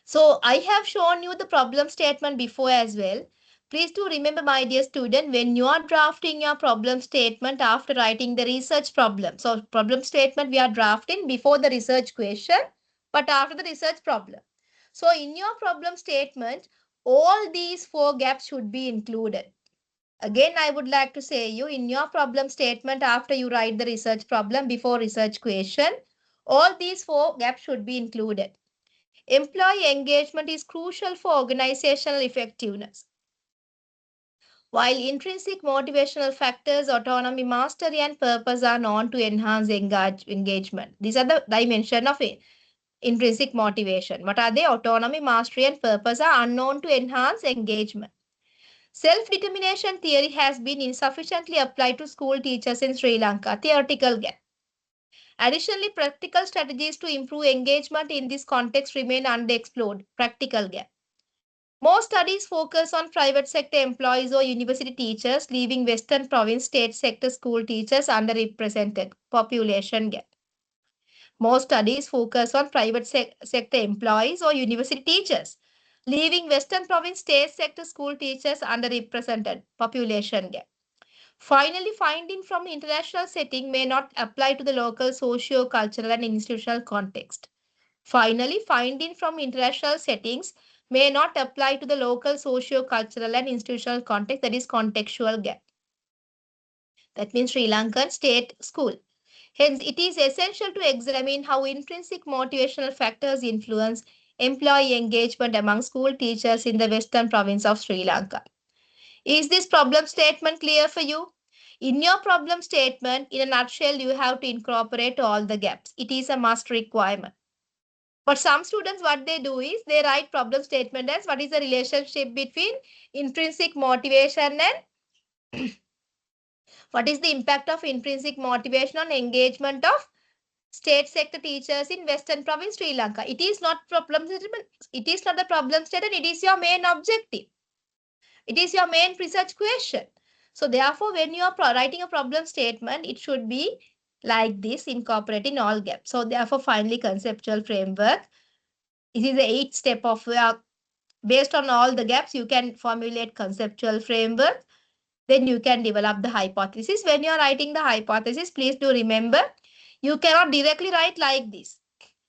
So I have shown you the problem statement before as well. Please do remember, my dear student, when you are drafting your problem statement after writing the research problem. So problem statement we are drafting before the research question, but after the research problem. So in your problem statement, all these 4 gaps should be included. Again, I would like to say you in your problem statement after you write the research problem before research question, all these 4 gaps should be included. Employee engagement is crucial for organizational effectiveness. While intrinsic motivational factors, autonomy, mastery, and purpose are known to enhance engagement. These are the dimension of intrinsic motivation. What are they? Autonomy, mastery, and purpose are unknown to enhance engagement. Self-determination theory has been insufficiently applied to school teachers in Sri Lanka. Theoretical gap. Additionally, practical strategies to improve engagement in this context remain underexplored. Practical gap. Most studies focus on private sector employees or university teachers, leaving Western province state sector school teachers underrepresented. Population gap. Most studies focus on private sector employees or university teachers, leaving Western province state sector school teachers underrepresented. Population gap. Finally, finding from international setting may not apply to the local socio-cultural and institutional context. Finally, finding from international settings may not apply to the local socio-cultural and institutional context, that is contextual gap. That means Sri Lankan state school. Hence, it is essential to examine how intrinsic motivational factors influence employee engagement among school teachers in the western province of Sri Lanka. Is this problem statement clear for you? In your problem statement, in a nutshell, you have to incorporate all the gaps. It is a must requirement. But some students, what they do is they write problem statement as what is the relationship between intrinsic motivation and what is the impact of intrinsic motivation on engagement of state sector teachers in Western Province, Sri Lanka. It is not problem statement. It is not the problem statement. It is your main objective. It is your main research question. So therefore, when you are writing a problem statement, it should be like this, incorporating all gaps. So therefore, finally, conceptual framework. It is the 8th step of based on all the gaps, you can formulate conceptual framework. Then you can develop the hypothesis. When you are writing the hypothesis, please do remember, you cannot directly write like this.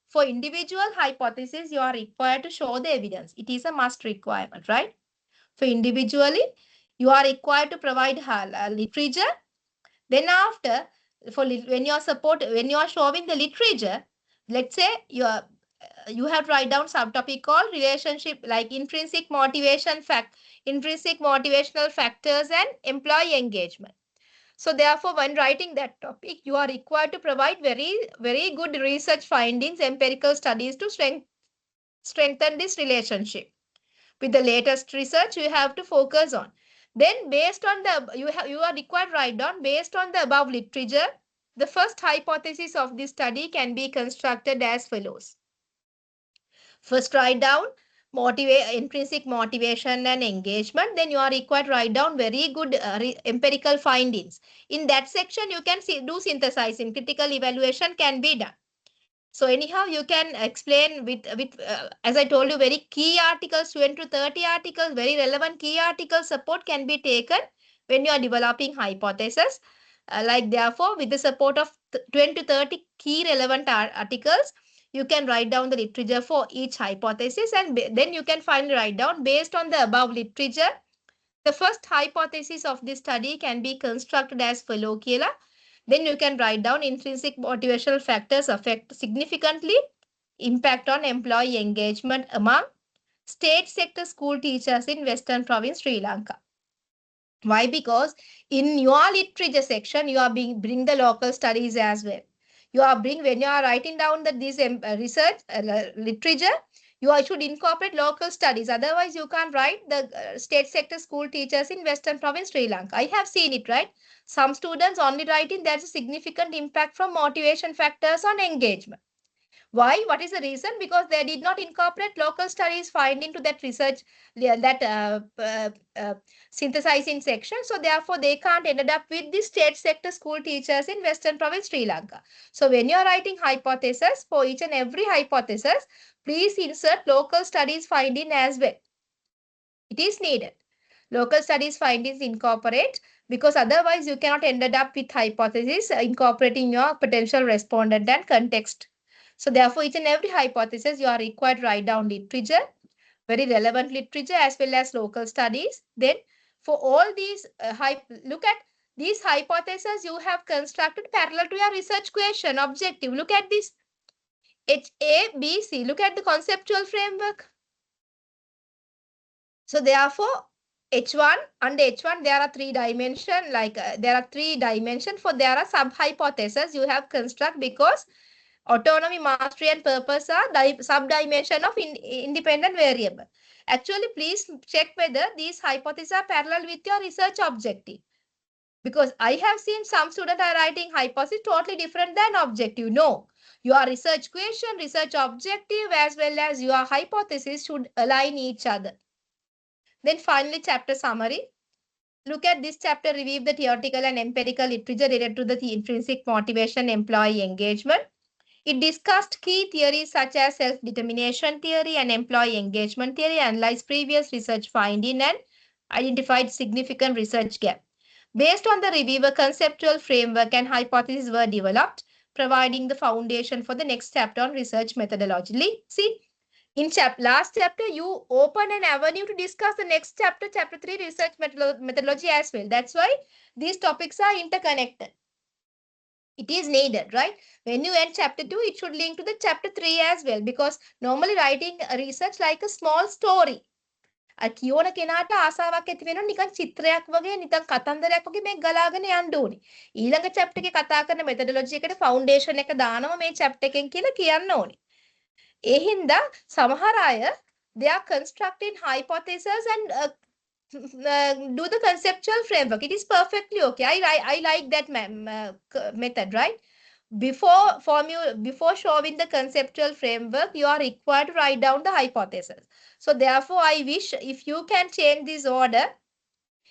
For individual hypothesis, you are required to show the evidence. It is a must requirement, right? For individually, you are required to provide literature. Then after, when you are showing the literature, let's say you have to write down subtopic called relationship, like intrinsic motivational factors and employee engagement. So therefore, when writing that topic, you are required to provide very, very good research findings, empirical studies to strengthen this relationship. With the latest research, you have to focus on. Then based on you are required to write down, based on the above literature, the first hypothesis of this study can be constructed as follows. First, write down intrinsic motivation and engagement, then you are required to write down very good empirical findings. In that section, you can do synthesizing. Critical evaluation can be done. So anyhow, you can explain with as I told you, very key articles, 20 to 30 articles, very relevant key article support can be taken when you are developing hypothesis. Like therefore, with the support of 20 to 30 key relevant articles, you can write down the literature for each hypothesis, and then you can finally write down based on the above literature. The first hypothesis of this study can be constructed as follow, Kela. Then you can write down intrinsic motivational factors affect significantly impact on employee engagement among state sector school teachers in Western Province, Sri Lanka. Why? Because in your literature section, you are bring the local studies as well. You are when you are writing down this research literature, should incorporate local studies. Otherwise, you can't write the state sector school teachers in Western Province, Sri Lanka. I have seen it, right? Some students only writing there's a significant impact from motivation factors on engagement. Why? What is the reason? Because they did not incorporate local studies finding to that research, that synthesizing section. So therefore, they can't end up with the state sector school teachers in Western Province, Sri Lanka. So when you are writing hypothesis, for each and every hypothesis, please insert local studies finding as well. It is needed. Local studies findings incorporate, because otherwise you cannot end up with hypothesis incorporating your potential respondent and context. So therefore, each and every hypothesis, you are required to write down literature, very relevant literature as well as local studies. Then for all these, look at these hypotheses you have constructed parallel to your research question objective. Look at this HABC. Look at the conceptual framework. So therefore, H1, under H1, there are three dimensions, for there are sub-hypotheses you have construct, because autonomy, mastery, and purpose are sub-dimension of independent variable. Actually, please check whether these hypotheses are parallel with your research objective. Because I have seen some students are writing hypothesis totally different than objective. No, your research question, research objective, as well as your hypothesis should align each other. Then finally, chapter summary. Look at this chapter, review the theoretical and empirical literature related to the intrinsic motivation, employee engagement. It discussed key theories such as self-determination theory and employee engagement theory, analyzed previous research finding, and identified significant research gap. Based on the review, a conceptual framework and hypotheses were developed, providing the foundation for the next chapter on research methodology. See, in last chapter, you open an avenue to discuss the next chapter, chapter 3, research methodology as well. That's why these topics are interconnected. It is needed, right? When you end chapter 2, it should link to the chapter 3 as well, because normally writing research like a small story. කියෝන කෙනාට ආසාවක් ඇති වෙනවා නිකන් චිත්‍රයක් වගේ නිකන් කතන්දරයක් වගේ මේ ගලාගෙන යන්න ඕනේ. ඊළඟ chapter එකේ කතා කරන methodology එකට foundation එක දානවා මේ chapter එකෙන් කියලා කියන්න ඕනේ. ඒ හින්දා සමහර අය they are constructing hypotheses and do the conceptual framework. It is perfectly okay. I like that method, right? Before showing the conceptual framework, you are required to write down the hypothesis. So therefore, I wish if you can change this order,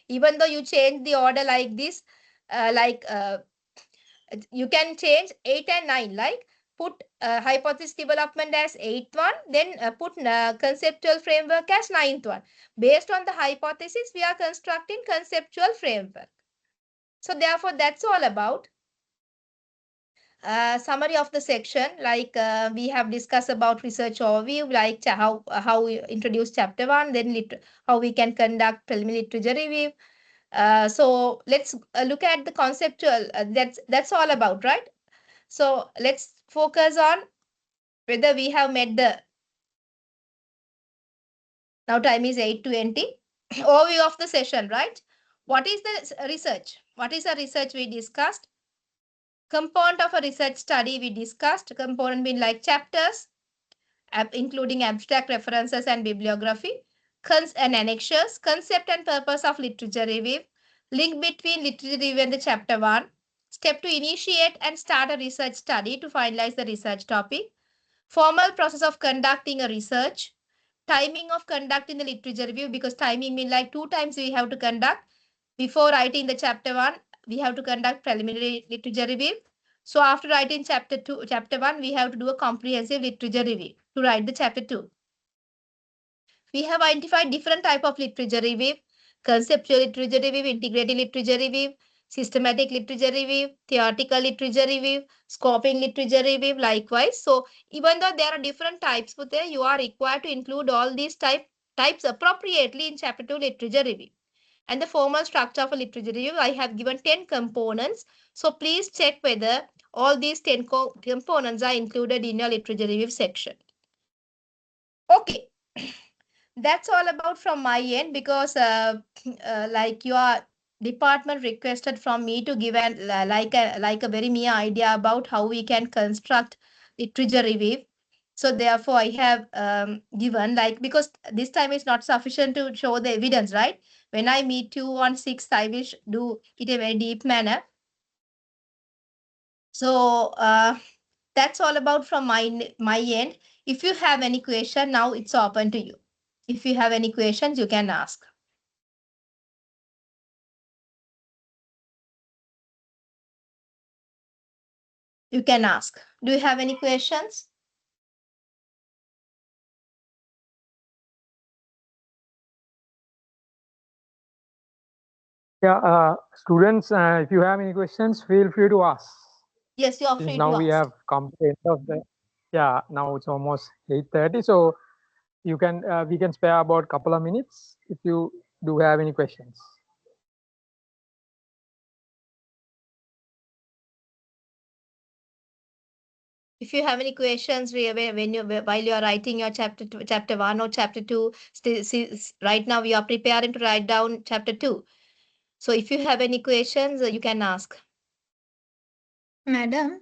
even though you change the order like this, you can change 8 and 9, like put hypothesis development as 8th one, then put conceptual framework as 9th one. Based on the hypothesis, we are constructing conceptual framework. So therefore, that's all about summary of the section. Like we have discussed about research overview, like how we introduce chapter 1, then how we can conduct preliminary literature review. So let's look at the conceptual. That's all about, right? So let's focus on whether we have met the. Now time is 8:20. Overview of the session, right? What is the research? What is the research we discussed? Component of a research study we discussed. Component being like chapters, including abstract references and bibliography, and annexures, concept and purpose of literature review, link between literature review and the chapter 1, step to initiate and start a research study to finalize the research topic, formal process of conducting a research, timing of conducting the literature review, because timing means like 2 times we have to conduct. Before writing the chapter 1, we have to conduct preliminary literature review. So after writing chapter 1, we have to do a comprehensive literature review to write the chapter 2. We have identified different type of literature review: conceptual literature review, integrated literature review, systematic literature review, theoretical literature review, scoping literature review, likewise. So even though there are different types, but there you are required to include all these types appropriately in chapter 2 literature review. And the formal structure of a literature review, I have given 10 components. So please check whether all these 10 components are included in your literature review section. Okay. That's all about from my end, because like your department requested from me to give like a very mere idea about how we can construct literature review. So therefore I have given, like, because this time is not sufficient to show the evidence, right? When I meet you on 6th, I will do it in a very deep manner. So that's all about from my end. If you have any question, now it's open to you. If you have any questions, you can ask. You can ask. Do you have any questions?
Yeah, students, if you have any questions, feel free to ask.
Yes, you are free
Now
to
we
ask.
have come to the end of the. Yeah, now it's almost 8:30, so you can we can spare about a couple of minutes if you do have any questions.
If you have any questions when you while you are writing your chapter 1 or chapter 2, right now we are preparing to write down chapter 2. So if you have any questions, you can ask.
Madam,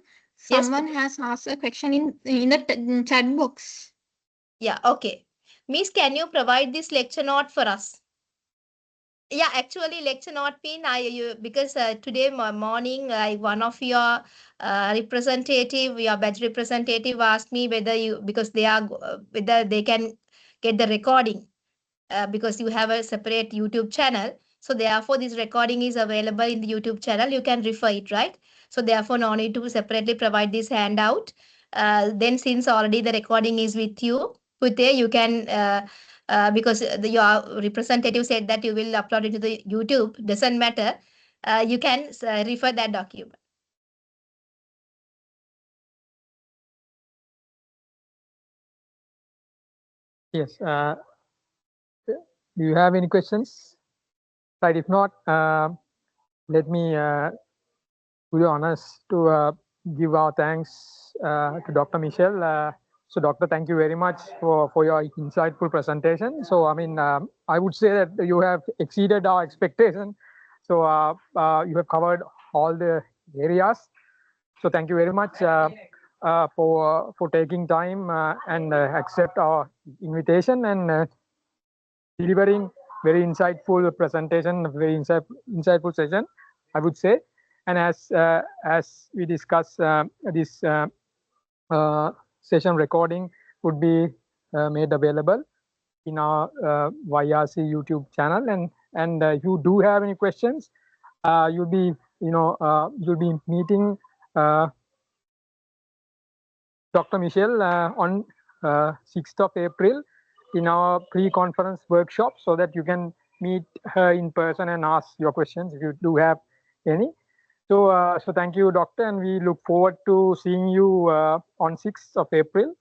Yes.
someone has asked a question in the chat box.
Yeah, okay. Miss, can you provide this lecture note for us? Yeah, actually, lecture note mean because today morning, one of your your batch representative asked me whether because they are whether they can get the recording, because you have a separate YouTube channel. So therefore, this recording is available in the YouTube channel. You can refer it, right? So therefore, no need to separately provide this handout. Then since already the recording is with you, you can because your representative said that you will upload it to the YouTube. Doesn't matter. You can refer that document.
Yes. Do you have any questions? Right. If not, let me do the honors to give our thanks to Dr. Michelle. So, Doctor, thank you very much for your insightful presentation. So, I mean, I would say that you have exceeded our expectation. So, you have covered all the areas. So, thank you very much for taking time and accept our invitation and delivering very insightful presentation, very insightful session, I would say. And as we discussed, this session recording would be made available in our YRC YouTube channel. And if you do have any questions, you'll be meeting Dr. Michelle on 6th of April in our pre-conference workshop, so that you can meet her in person and ask your questions if you do have any. So, so thank you, Doctor, and we look forward to seeing you on 6th of April.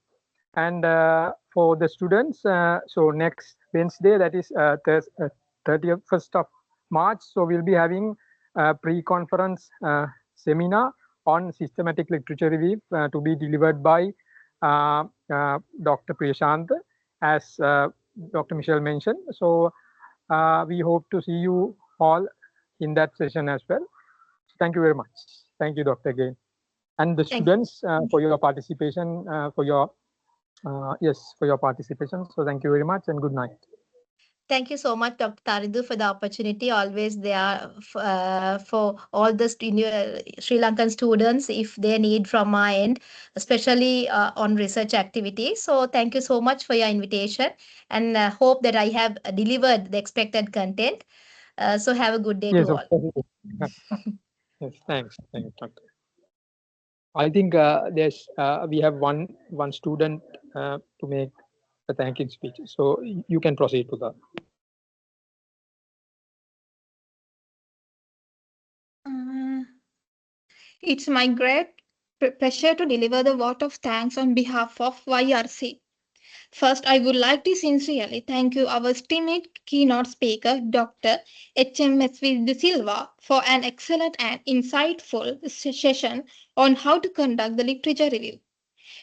And for the students, so next Wednesday, that is 31st of March, so we'll be having a pre-conference seminar on systematic literature review to be delivered by Dr. Priyashant, as Dr. Michelle mentioned. So we hope to see you all in that session as well. Thank you very much. Thank you, Doctor, again. And the students for your participation, for your participation. So thank you very much and good night.
Thank you so much, Dr. Taridu, for the opportunity. Always there for all the Sri Lankan students if they need from my end, especially on research activities. So thank you so much for your invitation and hope that I have delivered the expected content. So have a good day to
Yes, of
all.
course. Yes, thanks. Thanks, Doctor. I think we have one student to make the thanking speech. So you can proceed to the.
It's my great pleasure to deliver the vote of thanks on behalf of YRC. First, I would like to sincerely thank you, our esteemed keynote speaker, Dr. HMSV Silva, for an excellent and insightful session on how to conduct the literature review.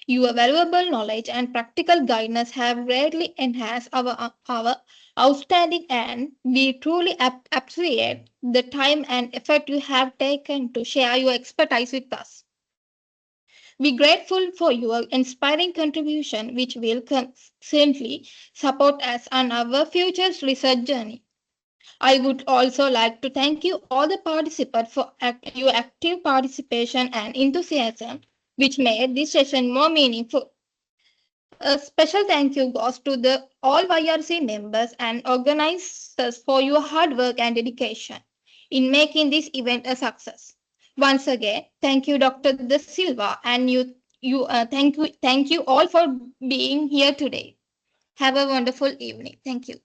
Your valuable knowledge and practical guidance have greatly enhanced our outstanding, and we truly appreciate the time and effort you have taken to share your expertise with us. We're grateful for your inspiring contribution, which will constantly support us on our future research journey. I would also like to thank you all the participants for your active participation and enthusiasm, which made this session more meaningful. A special thank you goes to the all YRC members and organizers for your hard work and dedication in making this event a success. Once again, thank you, Dr. De Silva, and thank you all for being here today. Have a wonderful evening. Thank you.